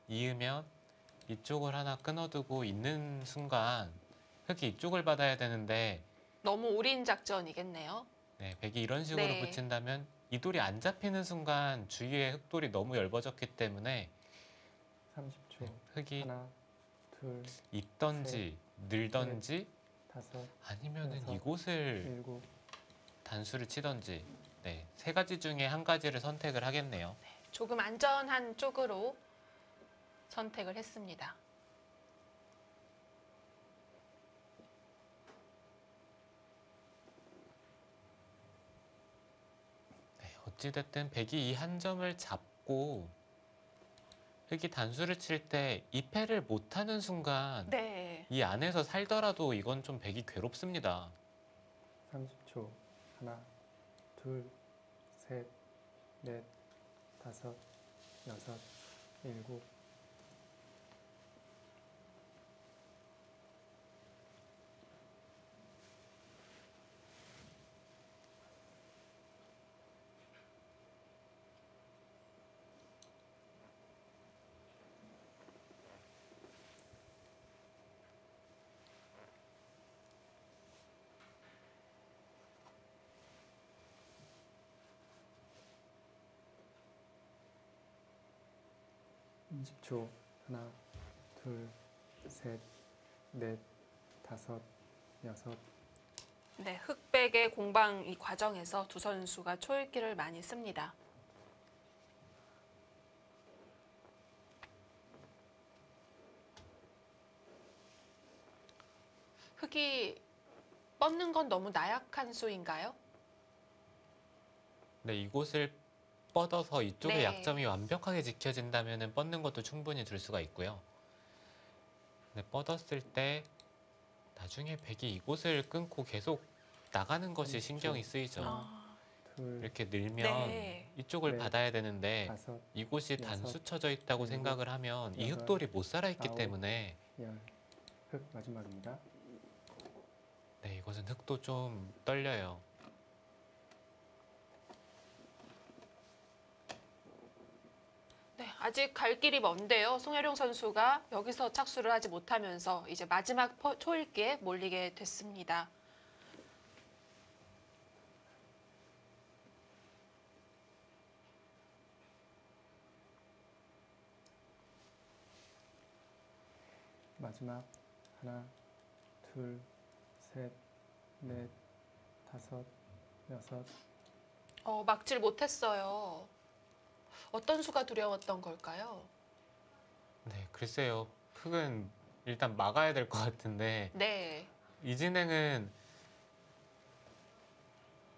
이으면 이쪽을 하나 끊어두고 있는 순간 흑이 이쪽을 받아야 되는데 너무 올인 작전이겠네요. 네, 백이 이런 식으로 네. 붙인다면 이 돌이 안 잡히는 순간 주위에 흑돌이 너무 열버졌기 때문에 30초. 흑이 하나, 둘, 있던지 늘던지 다섯, 아니면은 여섯, 이곳을 일곱. 단수를 치던지 네, 세 가지 중에 한 가지를 선택을 하겠네요. 조금 안전한 쪽으로 선택을 했습니다. 어찌됐든 백이 이 한 점을 잡고 흑이 단수를 칠 때 2패를 못하는 순간 네. 이 안에서 살더라도 이건 좀 백이 괴롭습니다. 30초. 하나, 둘, 셋, 넷, 다섯, 여섯, 일곱. 삼십 초. 하나, 둘, 셋, 넷, 다섯, 여섯. 네, 흑백의 공방 이 과정에서 두 선수가 초읽기를 많이 씁니다. 흑이 뻗는 건 너무 나약한 수인가요? 네, 이곳을 뻗어서 이쪽의 네. 약점이 완벽하게 지켜진다면 뻗는 것도 충분히 줄 수가 있고요. 네, 뻗었을 때 나중에 백이 이곳을 끊고 계속 나가는 것이 30초. 신경이 쓰이죠. 아, 둘, 이렇게 늘면 네. 이쪽을 네. 받아야 되는데 다섯, 이곳이 여섯, 단수 쳐져 있다고 일곱, 생각을 하면 이 여덟, 흑돌이 못 살아있기 아홉. 때문에 열. 흑 마지막입니다. 네, 이것은 흑도 좀 떨려요. 네, 아직 갈 길이 먼데요. 송혜룡 선수가 여기서 착수를 하지 못하면서 이제 마지막 초읽기에 몰리게 됐습니다. 마지막. 하나, 둘, 셋, 넷, 다섯, 여섯. 막질 못했어요. 어떤 수가 두려웠던 걸까요? 네, 글쎄요. 흑은 일단 막아야 될 것 같은데 네. 이 진행은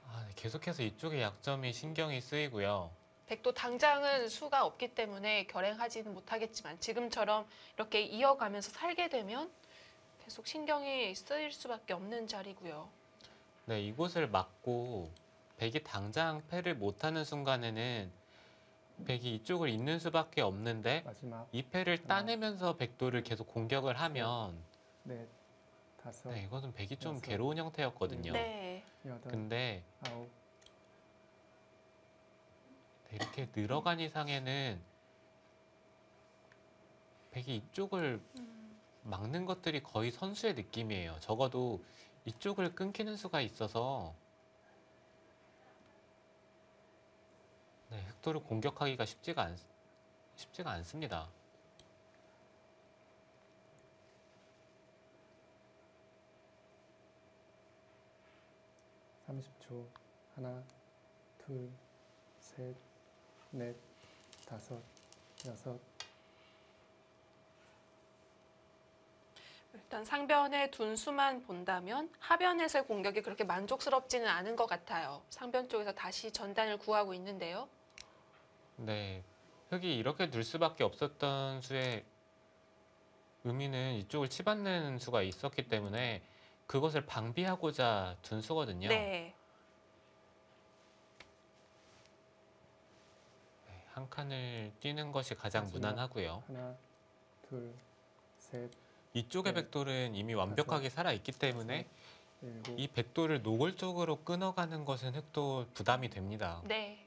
네, 계속해서 이쪽의 약점이 신경이 쓰이고요. 백도 당장은 수가 없기 때문에 결행하지는 못하겠지만 지금처럼 이렇게 이어가면서 살게 되면 계속 신경이 쓰일 수밖에 없는 자리고요. 네, 이곳을 막고 백이 당장 패를 못하는 순간에는 백이 이쪽을 잇는 수밖에 없는데 마지막. 이 패를 하나, 따내면서 백도를 계속 공격을 하면 넷, 다섯, 네, 이것은 백이 좀 여섯, 괴로운 형태였거든요. 네. 여덟, 근데 아홉. 네, 이렇게 늘어간 이상에는 백이 이쪽을 막는 것들이 거의 선수의 느낌이에요. 적어도 이쪽을 끊기는 수가 있어서 네, 흑도를 공격하기가 쉽지가 않습니다. 삼십 초. 하나, 둘, 셋, 넷, 다섯, 여섯. 일단 상변에 둔 수만 본다면 하변에서의 공격이 그렇게 만족스럽지는 않은 것 같아요. 상변 쪽에서 다시 전단을 구하고 있는데요. 네, 흑이 이렇게 둘 수밖에 없었던 수의 의미는 이쪽을 치받는 수가 있었기 때문에 그것을 방비하고자 둔 수거든요. 네. 네, 한 칸을 뛰는 것이 가장 마지막. 무난하고요. 하나, 둘, 셋, 이쪽의 네, 백돌은 이미 완벽하게 살아있기 때문에 일곱. 이 백돌을 노골적으로 끊어가는 것은 흑도 부담이 됩니다. 네.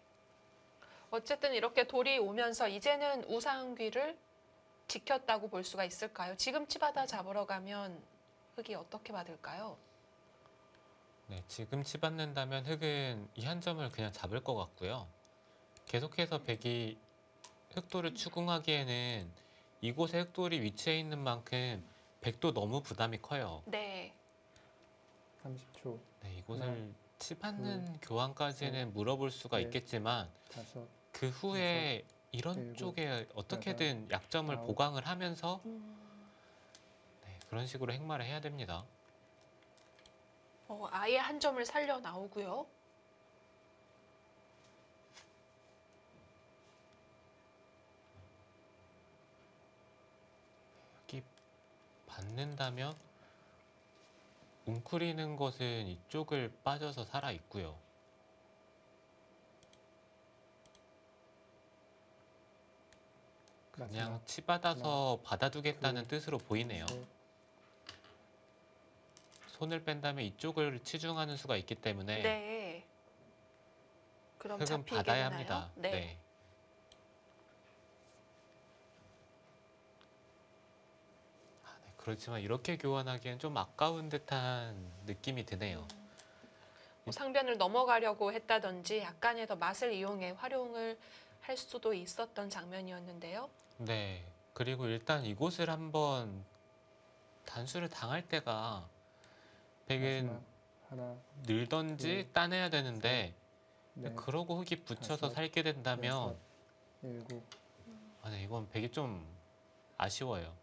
어쨌든 이렇게 돌이 오면서 이제는 우상귀를 지켰다고 볼 수가 있을까요? 지금 치받아 잡으러 가면 흑이 어떻게 받을까요? 네, 지금 치받는다면 흑은 이 한 점을 그냥 잡을 것 같고요. 계속해서 백이 흑돌을 추궁하기에는 이곳에 흑돌이 위치해 있는 만큼 백도 너무 부담이 커요. 네. 30초. 네, 이곳을 하나, 치받는 교환까지는 물어볼 수가 넷, 있겠지만 다섯, 그 후에 이런 일곱, 쪽에 어떻게든 약점을 아홉. 보강을 하면서 네, 그런 식으로 행마를 해야 됩니다. 아예 한 점을 살려 나오고요. 받는다면 웅크리는 것은 이쪽을 빠져서 살아 있고요. 그냥 마지막 치받아서 받아두겠다는 둘, 뜻으로 보이네요. 셋, 손을 뺀다면 이쪽을 치중하는 수가 있기 때문에 네. 그럼 흙은 잡히게 받아야 되나요? 합니다. 네. 네. 네. 그렇지만 이렇게 교환하기엔 좀 아까운 듯한 느낌이 드네요. 뭐 상변을 넘어가려고 했다든지 약간의 더 맛을 이용해 활용을 할 수도 있었던 장면이었는데요. 네. 그리고 일단 이곳을 한번 단수를 당할 때가 백은 마지막 하나, 늘던지 둘, 따내야 되는데 넷, 그러고 흙이 붙여서 다섯, 살게 된다면 여섯, 일곱. 네, 이건 백이 좀 아쉬워요.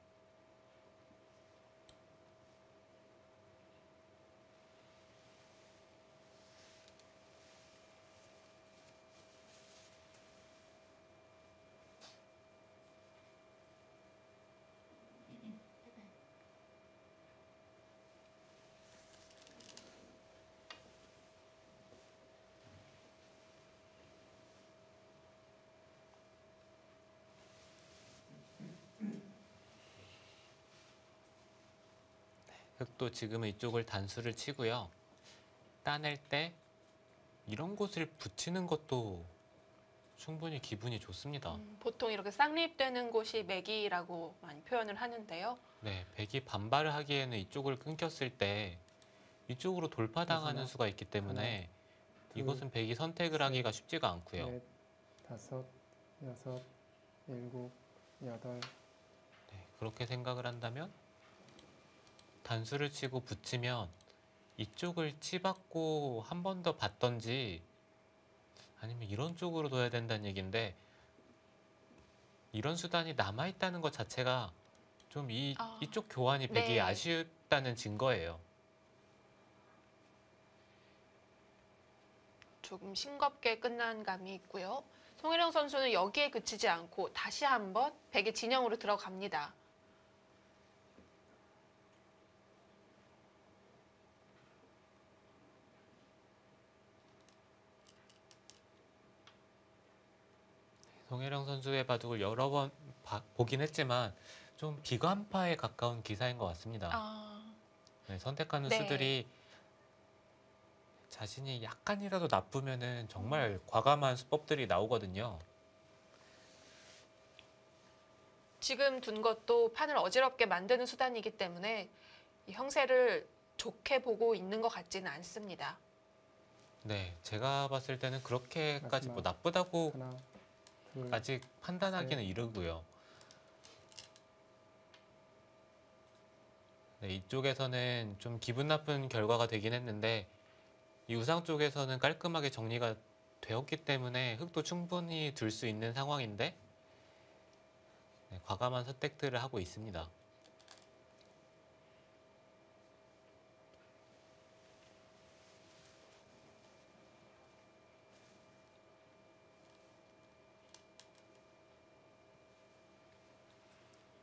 흙도 지금은 이쪽을 단수를 치고요. 따낼 때 이런 곳을 붙이는 것도 충분히 기분이 좋습니다. 보통 이렇게 쌍립되는 곳이 맥이라고 많이 표현을 하는데요. 네, 백이 반발을 하기에는 이쪽을 끊겼을 때 이쪽으로 돌파당하는 마지막 수가 있기 때문에 둘, 이것은 백이 선택을 셋, 하기가 쉽지가 않고요. 넷, 다섯, 여섯, 일곱, 여덟. 네, 그렇게 생각을 한다면 단수를 치고 붙이면 이쪽을 치받고 한 번 더 받던지 아니면 이런 쪽으로 둬야 된다는 얘기인데 이런 수단이 남아있다는 것 자체가 좀 이쪽 교환이 백이 네. 아쉽다는 증거예요. 조금 싱겁게 끝난 감이 있고요. 송혜령 선수는 여기에 그치지 않고 다시 한번 백의 진영으로 들어갑니다. 송혜령 선수의 바둑을 여러 번 보긴 했지만 좀 비관파에 가까운 기사인 것 같습니다. 네, 선택하는 네. 수들이 자신이 약간이라도 나쁘면은 정말 과감한 수법들이 나오거든요. 지금 둔 것도 판을 어지럽게 만드는 수단이기 때문에 이 형세를 좋게 보고 있는 것 같지는 않습니다. 네, 제가 봤을 때는 그렇게까지 뭐 마지막 나쁘다고 하나, 둘, 아직 판단하기는 셋. 이르고요. 네, 이쪽에서는 좀 기분 나쁜 결과가 되긴 했는데 이 우상 쪽에서는 깔끔하게 정리가 되었기 때문에 흙도 충분히 들 수 있는 상황인데 네, 과감한 선택들을 하고 있습니다.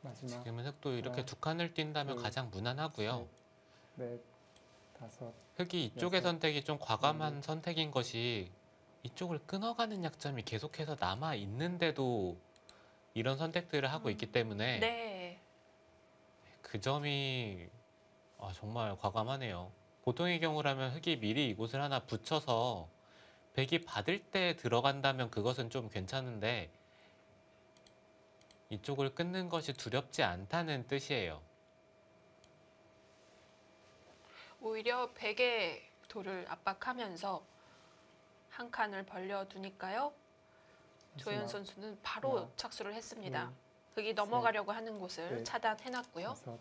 마지막 지금은 흙도 이렇게 하나, 두 칸을 뛴다면 둘, 가장 무난하고요. 셋, 넷, 다섯. 흙이 이쪽의 여섯, 선택이 좀 과감한 일곱. 선택인 것이 이쪽을 끊어가는 약점이 계속해서 남아 있는데도 이런 선택들을 하고 있기 때문에 네. 그 점이 정말 과감하네요. 보통의 경우라면 흙이 미리 이곳을 하나 붙여서 백이 받을 때 들어간다면 그것은 좀 괜찮은데 이쪽을 끊는 것이 두렵지 않다는 뜻이에요. 오히려 백의 돌을 압박하면서 한 칸을 벌려두니까요. 조현 마지막 선수는 바로 하나, 착수를 했습니다. 둘, 흙이 넘어가려고 하는 곳을 넷, 차단해놨고요. 다섯,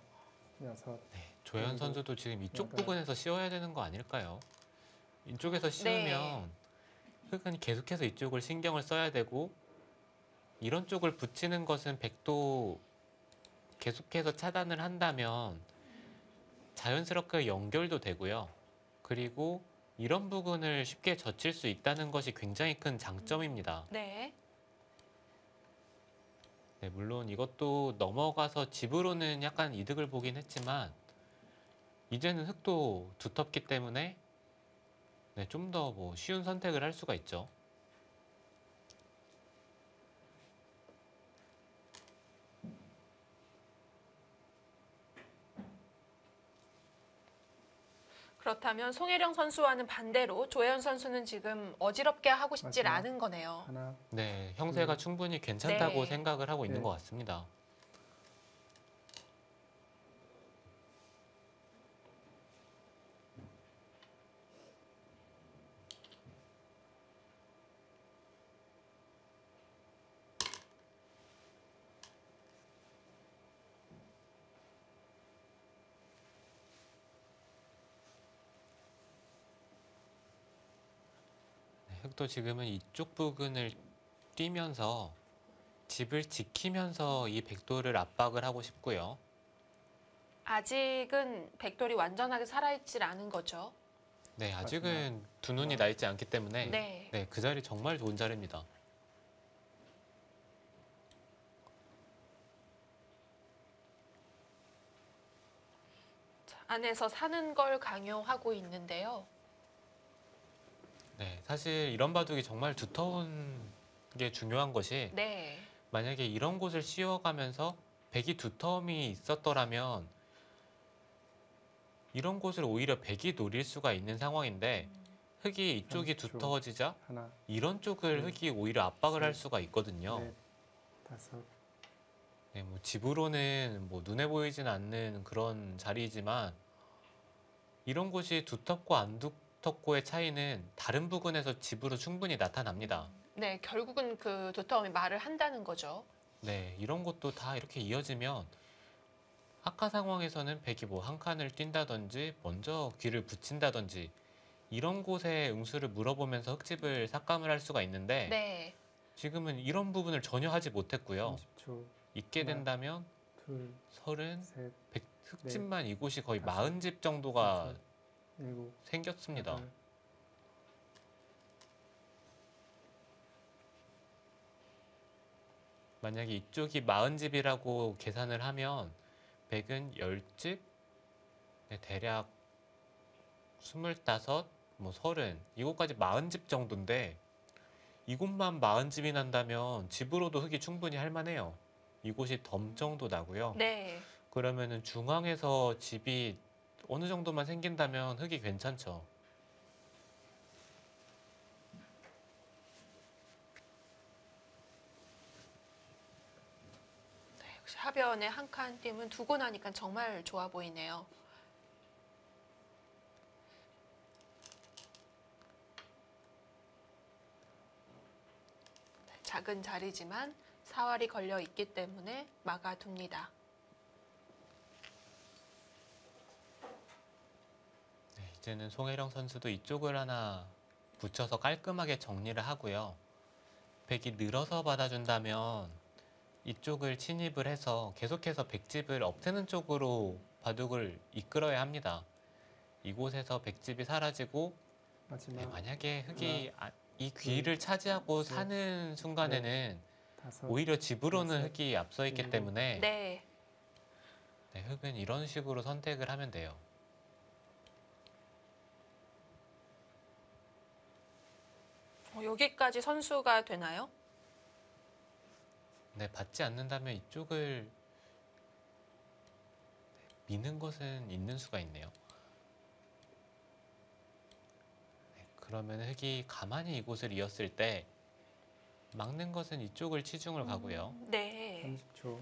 여섯. 네, 조현 일곱, 선수도 지금 이쪽 여덟. 부분에서 씌워야 되는 거 아닐까요? 이쪽에서 씌우면 흙은 계속해서 이쪽을 신경을 써야 되고 이런 쪽을 붙이는 것은 백도 계속해서 차단을 한다면 자연스럽게 연결도 되고요. 그리고 이런 부분을 쉽게 젖힐 수 있다는 것이 굉장히 큰 장점입니다. 네. 네, 물론 이것도 넘어가서 집으로는 약간 이득을 보긴 했지만 이제는 흙도 두텁기 때문에 네, 좀 더 뭐 쉬운 선택을 할 수가 있죠. 그렇다면 송혜령 선수와는 반대로 조혜연 선수는 지금 어지럽게 하고 싶질 마지막. 않은 거네요. 하나, 네, 형세가 충분히 괜찮다고 네. 생각을 하고 있는 네. 것 같습니다. 네, 흙도 지금은 이쪽 부근을 뛰면서 집을 지키면서 이 백도를 압박을 하고 싶고요. 아직은 백돌이 완전하게 살아있질 않은 거죠. 네, 아직은 두 눈이 나 있지 않기 때문에 네. 네, 그 자리 정말 좋은 자리입니다. 안에서 사는 걸 강요하고 있는데요. 네, 사실 이런 바둑이 정말 두터운 게 중요한 것이 네. 만약에 이런 곳을 씌워가면서 백이 두터움이 있었더라면 이런 곳을 오히려 백이 노릴 수가 있는 상황인데 흙이 이쪽이 30초. 두터워지자 하나, 이런 쪽을 둘, 흙이 오히려 압박을 할 셋, 수가 있거든요. 넷, 다섯, 네, 뭐 집으로는 뭐 눈에 보이진 않는 그런 자리이지만 이런 곳이 두텁고 안 두텁고의 차이는 다른 부분에서 집으로 충분히 나타납니다. 네, 결국은 그 도터움이 말을 한다는 거죠. 네, 이런 것도 다 이렇게 이어지면 아까 상황에서는 백이 뭐 한 칸을 뛴다든지 먼저 귀를 붙인다든지 이런 곳에 응수를 물어보면서 흙집을 삭감을 할 수가 있는데 네. 지금은 이런 부분을 전혀 하지 못했고요. 30초. 있게 하나, 된다면 둘, 30, 셋, 100, 흙집만 이곳이 거의 다섯, 40집 정도가 여섯, 일곱, 생겼습니다. 여덟, 만약에 이쪽이 40집이라고 계산을 하면 100은 10집, 대략 25, 뭐 30, 이곳까지 40집 정도인데 이곳만 40집이 난다면 집으로도 흙이 충분히 할 만해요. 이곳이 덤 정도 나고요. 네. 그러면은 중앙에서 집이 어느 정도만 생긴다면 흙이 괜찮죠. 역시 하변에 한 칸 띄면 두고 나니까 정말 좋아 보이네요. 작은 자리지만 사활이 걸려 있기 때문에 막아둡니다. 네, 이제는 송혜령 선수도 이쪽을 하나 붙여서 깔끔하게 정리를 하고요. 백이 늘어서 받아준다면 이쪽을 침입을 해서 계속해서 백집을 없애는 쪽으로 바둑을 이끌어야 합니다. 이곳에서 백집이 사라지고 마지막. 만약에 하나, 흙이 이 귀를 차지하고 셋, 사는 순간에는 다섯, 오히려 집으로는 여섯, 흙이 앞서 있기 일곱. 때문에 네. 네, 흙은 이런 식으로 선택을 하면 돼요. 여기까지 선수가 되나요? 네, 받지 않는다면 이쪽을 미는 것은 있는 수가 있네요. 네, 그러면 흙이 가만히 이곳을 이었을 때 막는 것은 이쪽을 치중을 가고요. 네. 30초.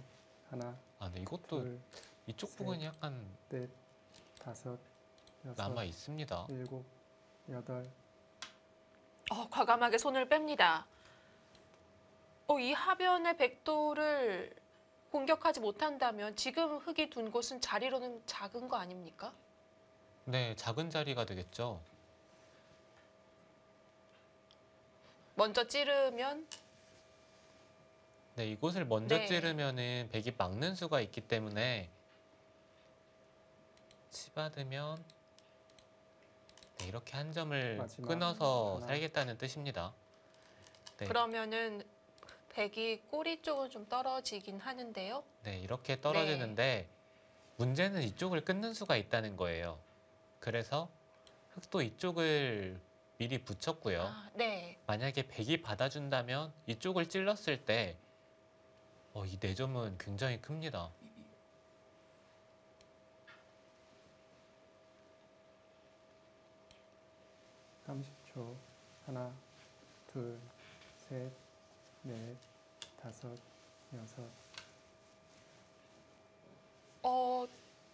하나, 네, 이것도 둘, 이쪽 셋, 부분이 약간 넷, 다섯, 여섯, 남아 있습니다. 일곱, 여덟, 과감하게 손을 뺍니다. 이 하변의 백도를 공격하지 못한다면 지금 흙이 둔 곳은 자리로는 작은 거 아닙니까? 네, 작은 자리가 되겠죠. 먼저 찌르면 네, 이곳을 먼저 네. 찌르면은 백이 막는 수가 있기 때문에 치받으면 네, 이렇게 한 점을 마지막 끊어서 하나. 살겠다는 뜻입니다. 네. 그러면은 백이 꼬리 쪽은 좀 떨어지긴 하는데요. 네, 이렇게 떨어지는데 문제는 이쪽을 끊는 수가 있다는 거예요. 그래서 흑도 이쪽을 미리 붙였고요. 아, 네. 만약에 백이 받아준다면 이쪽을 찔렀을 때 이 4점은 굉장히 큽니다. 삼십 초 하나, 둘, 셋, 넷, 다섯, 여섯.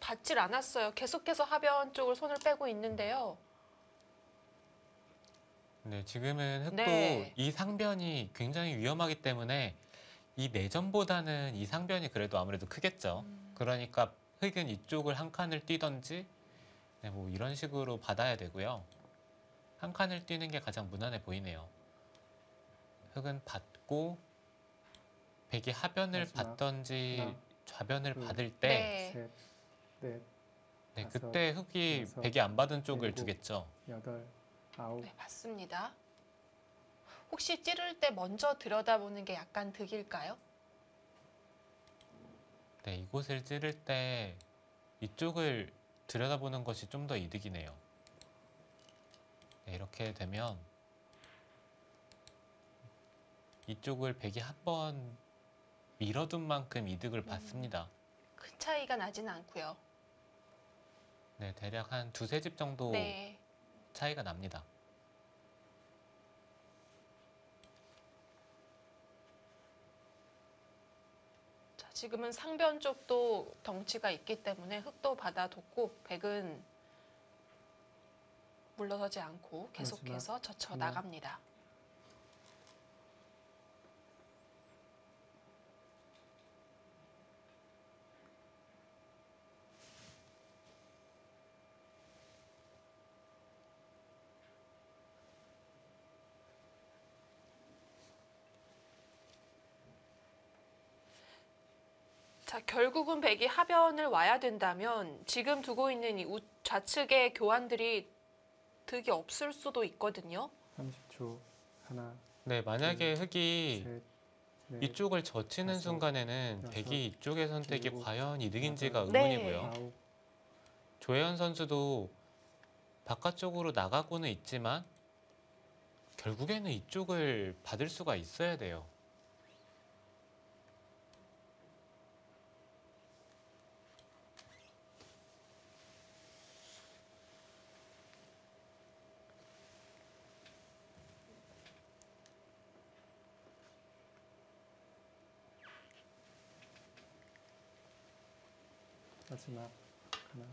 받질 않았어요. 계속해서 하변 쪽을 손을 빼고 있는데요. 네, 지금은 흑도 네. 이 상변이 굉장히 위험하기 때문에 이 4점보다는 이 상변이 그래도 아무래도 크겠죠. 그러니까 흑은 이쪽을 한 칸을 뛰던지 네, 뭐 이런 식으로 받아야 되고요. 한 칸을 뛰는 게 가장 무난해 보이네요. 흑은 받고 백이 하변을 마지막. 받던지 하나, 좌변을 둘, 받을 때 네. 셋, 넷, 네, 다섯, 그때 흑이 여섯, 백이 안 받은 쪽을 일곱. 두겠죠. 여덟, 아홉. 네, 맞습니다. 혹시 찌를 때 먼저 들여다보는 게 약간 득일까요? 네, 이곳을 찌를 때 이쪽을 들여다보는 것이 좀 더 이득이네요. 네, 이렇게 되면 이쪽을 백이 한 번 밀어둔 만큼 이득을 받습니다. 큰 차이가 나진 않고요. 네, 대략 한 두세 집 정도 네. 차이가 납니다. 자, 지금은 상변 쪽도 덩치가 있기 때문에 흑도 받아뒀고 백은 물러서지 않고 계속해서 젖혀 하나. 나갑니다. 자, 결국은 백이 하변을 와야 된다면 지금 두고 있는 이 좌측의 교환들이 득이 없을 수도 있거든요. 30초 하나, 네, 만약에 흑이 셋, 넷, 이쪽을 젖히는 다섯, 순간에는 여섯, 백이 이쪽의 선택이 일곱, 과연 이득인지가 여덟, 의문이고요. 아홉. 조혜연 선수도 바깥쪽으로 나가고는 있지만 결국에는 이쪽을 받을 수가 있어야 돼요. 마지막 하나.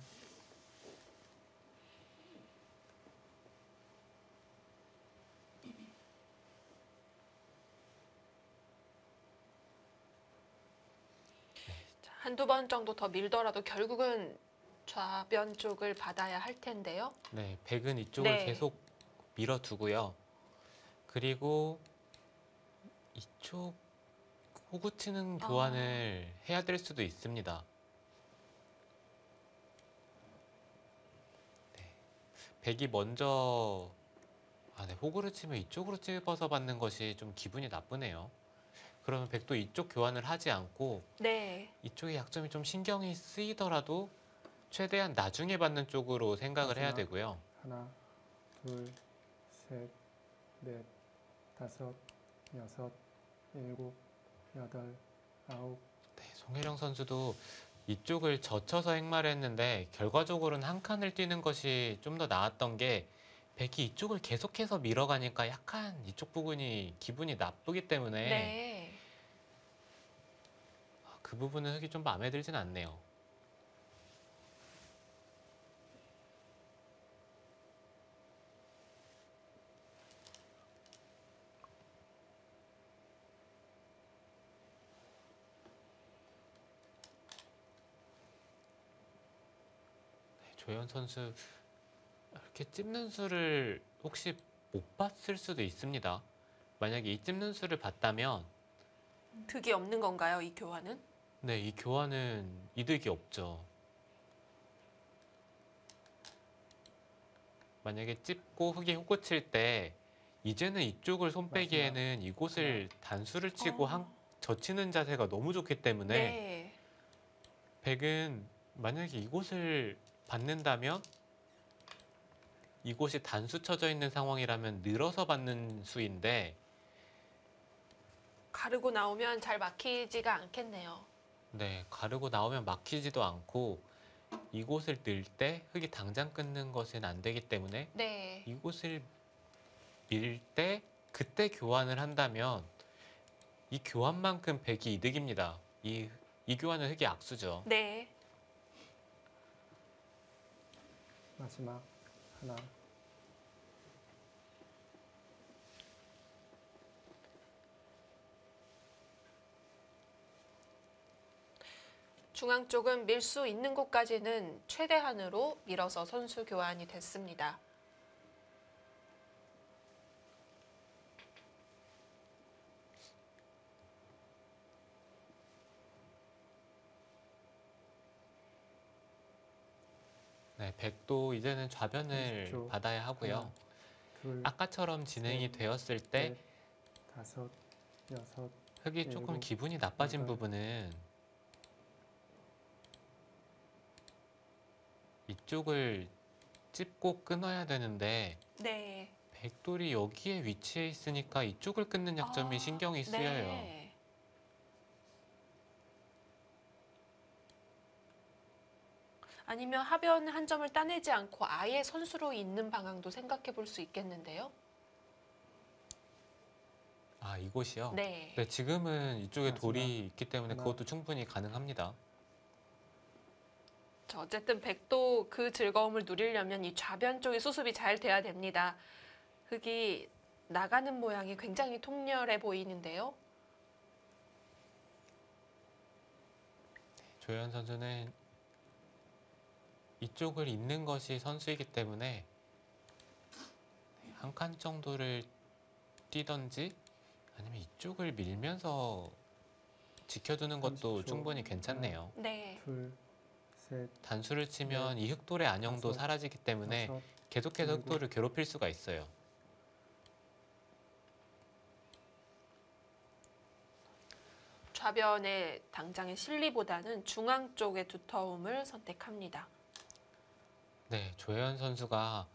자, 한두 번 정도 더 밀더라도 결국은 좌변 쪽을 받아야 할 텐데요. 네, 백은 이쪽을 네. 계속 밀어두고요. 그리고 이쪽 호구치는 교환을 해야 될 수도 있습니다. 네, 백이 먼저 네, 호구를 치면 이쪽으로 찝어서 받는 것이 좀 기분이 나쁘네요. 그러면 백도 이쪽 교환을 하지 않고 네. 이쪽의 약점이 좀 신경이 쓰이더라도 최대한 나중에 받는 쪽으로 생각을 해야 마지막. 되고요. 하나, 둘, 셋, 넷, 다섯, 여섯, 일곱, 여덟, 아홉. 네, 송혜령 선수도 이쪽을 젖혀서 행마를 했는데 결과적으로는 한 칸을 뛰는 것이 좀 더 나았던 게 백이 이쪽을 계속해서 밀어가니까 약간 이쪽 부분이 기분이 나쁘기 때문에 네. 그 부분은 흑이 좀 마음에 들진 않네요. 네, 조현 선수 이렇게 찝는 수를 혹시 못 봤을 수도 있습니다. 만약에 이 찝는 수를 봤다면 득이 없는 건가요, 이 교환은? 네, 이 교환은 이득이 없죠. 만약에 찝고 흑이 호구 칠 때 이제는 이쪽을 손 빼기에는 이곳을 단수를 치고 젖히는 자세가 너무 좋기 때문에 네. 백은 만약에 이곳을 받는다면 이곳이 단수 쳐져 있는 상황이라면 늘어서 받는 수인데 가르고 나오면 잘 막히지가 않겠네요. 네, 가르고 나오면 막히지도 않고 이곳을 늘 때 흙이 당장 끊는 것은 안 되기 때문에 네. 이곳을 밀 때 그때 교환을 한다면 이 교환만큼 백이 이득입니다. 이 교환은 흙이 악수죠. 네. 마지막 하나, 중앙 쪽은 밀 수 있는 곳까지는 최대한으로 밀어서 선수 교환이 됐습니다. 네, 백도 이제는 좌변을 20초. 받아야 하고요. 하나, 둘, 아까처럼 진행이 셋, 되었을 때 넷, 다섯, 여섯, 흙이 조금 일곱, 기분이 나빠진 여덟. 부분은 이쪽을 찝고 끊어야 되는데 네. 백돌이 여기에 위치해 있으니까 이쪽을 끊는 약점이 신경이 쓰여요. 네. 아니면 하변 한 점을 따내지 않고 아예 선수로 있는 방향도 생각해 볼 수 있겠는데요. 아, 이곳이요? 네. 네, 지금은 이쪽에 마지막 돌이 있기 때문에 하나. 그것도 충분히 가능합니다. 자, 어쨌든 백도 그 즐거움을 누리려면 이 좌변 쪽이 수습이 잘 돼야 됩니다. 흙이 나가는 모양이 굉장히 통렬해 보이는데요. 조현 선수는 이쪽을 잇는 것이 선수이기 때문에 한 칸 정도를 뛰던지 아니면 이쪽을 밀면서 지켜두는 것도 30초. 충분히 괜찮네요. 네. 둘, 셋, 단수를 치면 이 흑돌의 안형도 다섯, 사라지기 때문에 여섯, 계속해서 일곱. 흑돌을 괴롭힐 수가 있어요. 좌변의 당장의 실리보다는 중앙 쪽의 두터움을 선택합니다. 네, 조현 선수가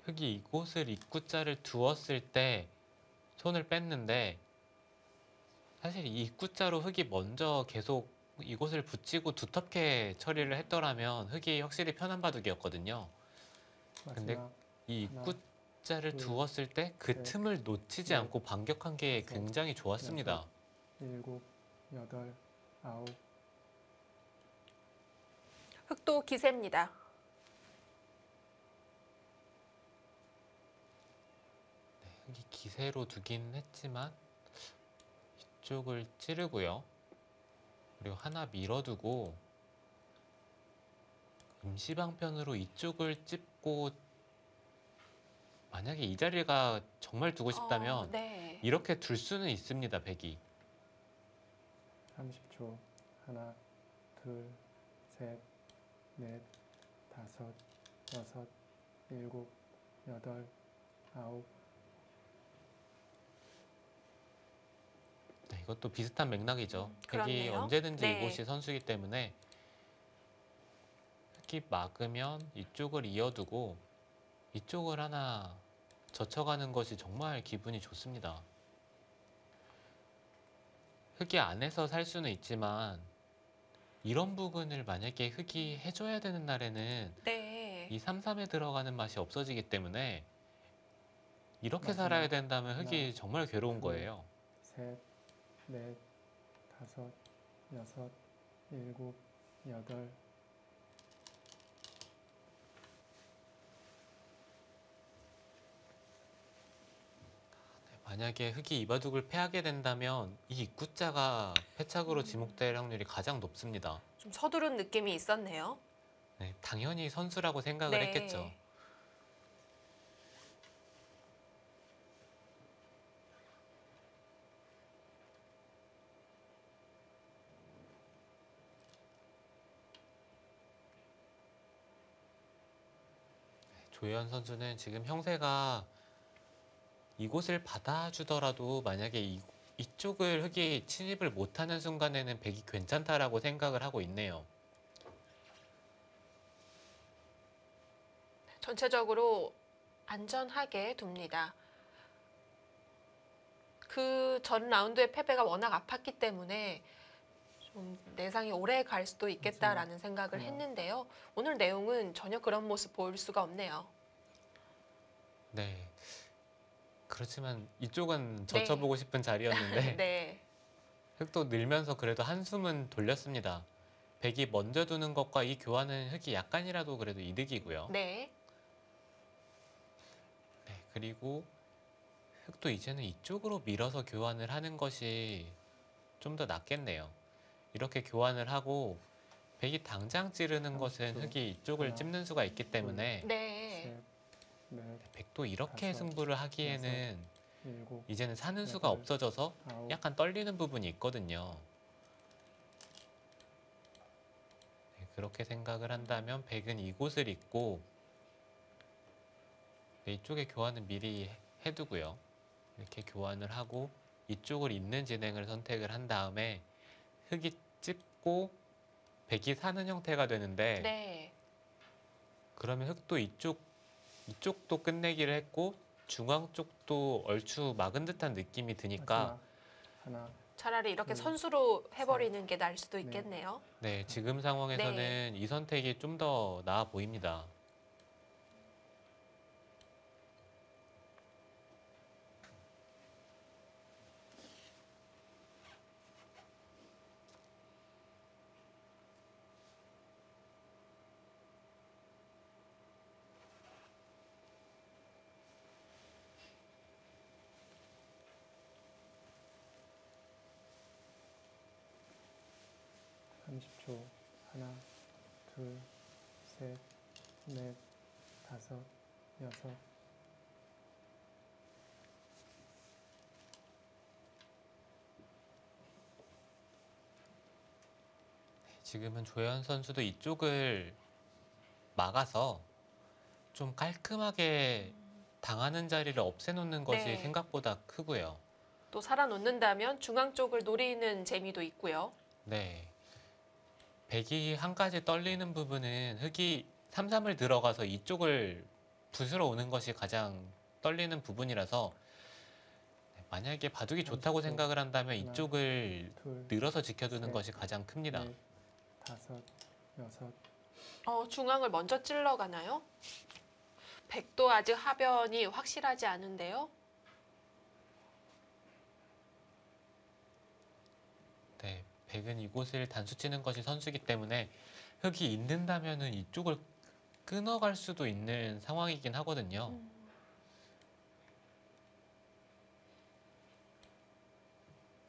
흑이 이곳을 입구자를 두었을 때 손을 뺐는데 사실 이 입구자로 흑이 먼저 계속 이곳을 붙이고 두텁게 처리를 했더라면 흑이 확실히 편한 바둑이었거든요. 근데 마지막 이 하나, 입구자를 둘, 두었을 때 그 셋, 틈을 놓치지 넷, 않고 반격한 게 다섯, 굉장히 좋았습니다. 일곱, 여덟, 아홉. 흑도 기세입니다. 흑이 기세로 두긴 했지만 이쪽을 찌르고요. 그리고 하나 밀어두고 임시방편으로 이쪽을 찝고 만약에 이 자리가 정말 두고 싶다면 네. 이렇게 둘 수는 있습니다, 백이. 30초. 하나, 둘, 셋, 넷, 다섯, 여섯, 일곱, 여덟, 아홉. 네, 이것도 비슷한 맥락이죠. 백이 그렇네요. 언제든지 네. 이곳이 선수이기 때문에 흑이 막으면 이쪽을 이어두고 이쪽을 하나 젖혀가는 것이 정말 기분이 좋습니다. 흑이 안에서 살 수는 있지만 이런 부분을 만약에 흑이 해줘야 되는 날에는 네. 이 3-3에 들어가는 맛이 없어지기 때문에 이렇게 마지막 살아야 된다면 흑이 하나, 정말 괴로운 둘. 거예요. 셋, 넷, 다섯, 여섯, 일곱, 여덟. 만약에 흑이 이 바둑을 패하게 된다면 이 입구자가 패착으로 지목될 확률이 가장 높습니다. 좀 서두른 느낌이 있었네요. 네, 당연히 선수라고 생각을 네. 했겠죠. 조현 선수는 지금 형세가 이곳을 받아주더라도 만약에 이쪽을 흑이 침입을 못하는 순간에는 백이 괜찮다라고 생각을 하고 있네요. 전체적으로 안전하게 둡니다. 그 전 라운드의 패배가 워낙 아팠기 때문에 좀 내상이 오래 갈 수도 있겠다라는 생각을 했는데요. 오늘 내용은 전혀 그런 모습 보일 수가 없네요. 네. 그렇지만 이쪽은 젖혀보고 싶은 자리였는데 네. 흑도 늘면서 그래도 한숨은 돌렸습니다. 백이 먼저 두는 것과 이 교환은 흑이 약간이라도 그래도 이득이고요. 네. 네, 그리고 흑도 이제는 이쪽으로 밀어서 교환을 하는 것이 좀 더 낫겠네요. 이렇게 교환을 하고 백이 당장 찌르는 것은 흑이 이쪽을 찝는 수가 있기 때문에 네. 백도 이렇게 승부를 하기에는 일곱, 이제는 사는 수가 없어져서 약간 떨리는 부분이 있거든요. 네, 그렇게 생각을 한다면 백은 이곳을 잇고 네, 이쪽에 교환은 미리 해두고요. 이렇게 교환을 하고 이쪽을 잇는 진행을 선택을 한 다음에 흑이 찝고 백이 사는 형태가 되는데 네. 그러면 흑도 이쪽도 끝내기를 했고 중앙 쪽도 얼추 막은 듯한 느낌이 드니까 하나, 차라리 이렇게 선수로 해버리는 게 나을 수도 있겠네요. 네, 지금 상황에서는 이 선택이 좀 더 나아 보입니다. (30초) 하나, 둘, 셋, 넷, 다섯, 여섯. 지금은 조현 선수도 이쪽을 막아서 좀 깔끔하게 당하는 자리를 없애놓는 것이 네. 생각보다 크고요. 또 살아놓는다면 중앙 쪽을 노리는 재미도 있고요. 네. 백이 한 가지 떨리는 부분은 흑이 3-3을 들어가서 이쪽을 부수러 오는 것이 가장 떨리는 부분이라서 만약에 바둑이 좋다고 생각을 한다면 이쪽을 늘어서 지켜두는 것이 가장 큽니다. 넷, 다섯, 여섯. 중앙을 먼저 찔러 가나요? 백도 아직 하변이 확실하지 않은데요. 네, 백은 이곳을 단수 치는 것이 선수이기 때문에 흑이 있는다면은 이쪽을 끊어갈 수도 있는 상황이긴 하거든요.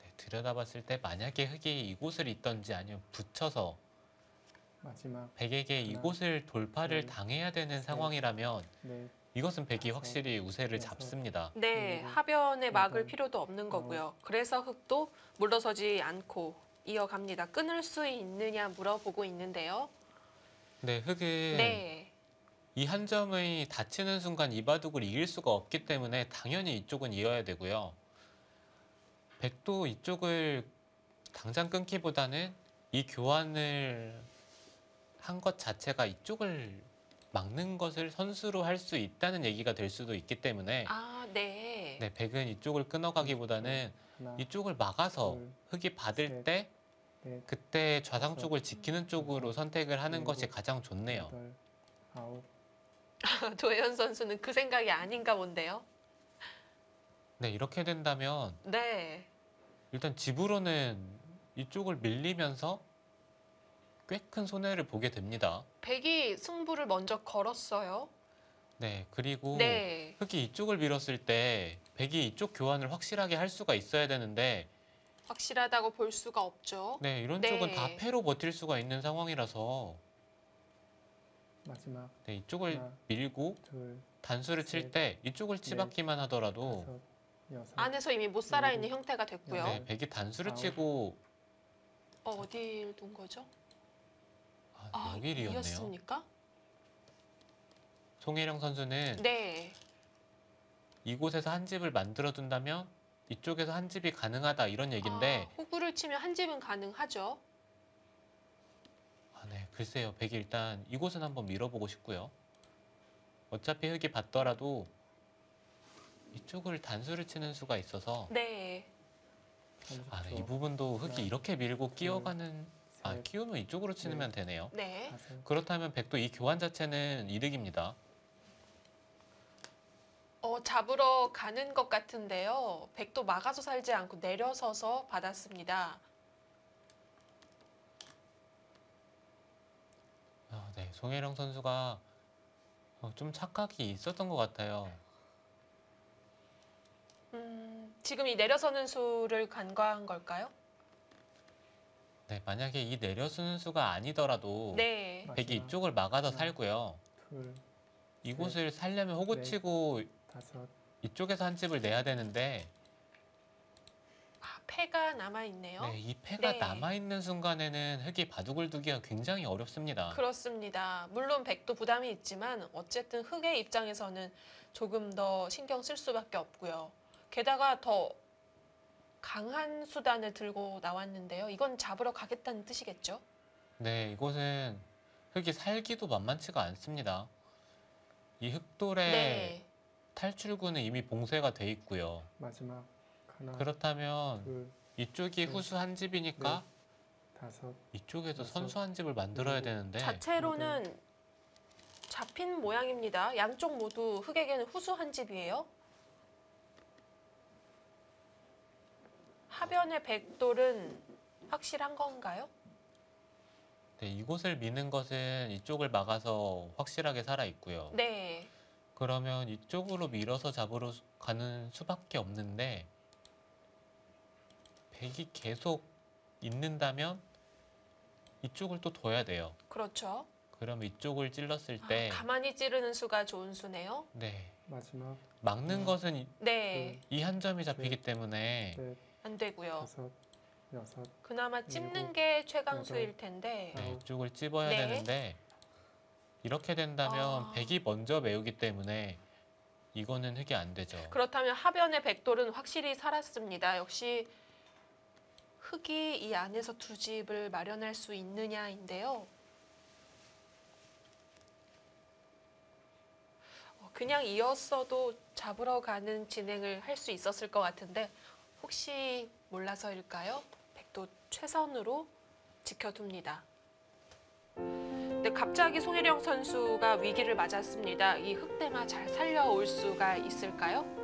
네, 들여다봤을 때 만약에 흑이 이곳을 있던지 아니면 붙여서 마지막 백에게 이곳을 돌파를 당해야 되는 상황이라면 넷, 이것은 백이 다섯, 확실히 우세를 여섯. 잡습니다. 네, 그리고 하변에 막을 여덟, 필요도 없는 거고요. 그래서 흑도 물러서지 않고 이어갑니다. 끊을 수 있느냐 물어보고 있는데요. 네, 흑은 네, 이 한 점의 닫히는 순간 이 바둑을 이길 수가 없기 때문에 당연히 이쪽은 이어야 되고요. 백도 이쪽을 당장 끊기보다는 이 교환을 한 것 자체가 이쪽을 막는 것을 선수로 할 수 있다는 얘기가 될 수도 있기 때문에 네. 네, 백은 이쪽을 끊어가기보다는 하나, 이쪽을 막아서 둘, 흑이 받을 셋, 때 넷, 그때 좌상 쪽을 지키는 쪽으로 여섯, 선택을 하는 것이 일곱, 가장 좋네요. 여덟, 아홉. 도혜연 선수는 그 생각이 아닌가 본데요. 네, 이렇게 된다면 네, 일단 집으로는 이쪽을 밀리면서 꽤 큰 손해를 보게 됩니다. 백이 승부를 먼저 걸었어요. 네, 그리고 네, 흑이 이쪽을 밀었을 때 백이 이쪽 교환을 확실하게 할 수가 있어야 되는데 확실하다고 볼 수가 없죠. 네, 이런 네. 쪽은 다 패로 버틸 수가 있는 상황이라서 마지막 네, 이쪽을 하나, 밀고 둘, 단수를 칠 때 이쪽을 치받기만 하더라도 다섯, 여섯. 안에서 이미 못 살아있는 형태가 됐고요. 네, 백이 단수를 아홉. 치고 어디를 둔 거죠? 여길이었네요. 이었습니까? 송혜령 선수는 네, 이곳에서 한 집을 만들어 둔다면 이쪽에서 한 집이 가능하다 이런 얘기인데 호구를 치면 한 집은 가능하죠. 네, 글쎄요. 백이 일단 이곳은 한번 밀어보고 싶고요. 어차피 흙이 받더라도 이쪽을 단수를 치는 수가 있어서 네. 30초. 네, 이 부분도 흙이 하나, 이렇게 밀고 끼워가는 셋, 끼우면 이쪽으로 치면 되네요. 네. 다섯. 그렇다면 백도 이 교환 자체는 이득입니다. 잡으러 가는 것 같은데요. 백도 막아서 살지 않고 내려서서 받았습니다. 네, 송혜령 선수가 좀 착각이 있었던 것 같아요. 지금 이 내려서는 수를 간과한 걸까요? 네, 만약에 이 내려쓰는 수가 아니더라도 네. 백이 마지막. 이쪽을 막아서 하나. 살고요. 둘, 이곳을 살려면 호구 넷. 치고 다섯. 이쪽에서 한 집을 내야 되는데 패가 남아있네요. 네, 이 패가 네. 남아있는 순간에는 흙이 바둑을 두기가 굉장히 어렵습니다. 그렇습니다. 물론 백도 부담이 있지만 어쨌든 흑의 입장에서는 조금 더 신경 쓸 수밖에 없고요. 게다가 더 강한 수단을 들고 나왔는데요. 이건 잡으러 가겠다는 뜻이겠죠? 네, 이곳은 흙이 살기도 만만치가 않습니다. 이 흙돌의 네. 탈출구는 이미 봉쇄가 돼 있고요. 마지막. 하나. 그렇다면 둘, 이쪽이 셋, 후수 한 집이니까 다섯. 이쪽에서 여섯, 선수 한 집을 만들어야 일곱, 되는데 자체로는 잡힌 모양입니다. 양쪽 모두 흑에게는 후수 한 집이에요. 하변의 백돌은 확실한 건가요? 네, 이곳을 미는 것은 이쪽을 막아서 확실하게 살아 있고요. 네. 그러면 이쪽으로 밀어서 잡으러 가는 수밖에 없는데 백이 계속 있는다면 이쪽을 또 둬야 돼요. 그렇죠. 그러면 이쪽을 찔렀을 때 가만히 찌르는 수가 좋은 수네요. 네, 마지막. 막는 것은 네. 이 한 점이 잡히기 때문에 넷. 안 되고요. 다섯. 여섯. 그나마 찝는 일곱, 게 최강수일 텐데. 네, 이쪽을 찝어야 네. 되는데 이렇게 된다면 백이 먼저 메우기 때문에 이거는 흙이 안 되죠. 그렇다면 하변의 백돌은 확실히 살았습니다. 역시 흙이 이 안에서 두 집을 마련할 수 있느냐인데요. 그냥 이었어도 잡으러 가는 진행을 할 수 있었을 것 같은데 혹시 몰라서일까요? 백도 최선으로 지켜둡니다. 근데 갑자기 송혜령 선수가 위기를 맞았습니다. 이 흑대마 잘 살려올 수가 있을까요?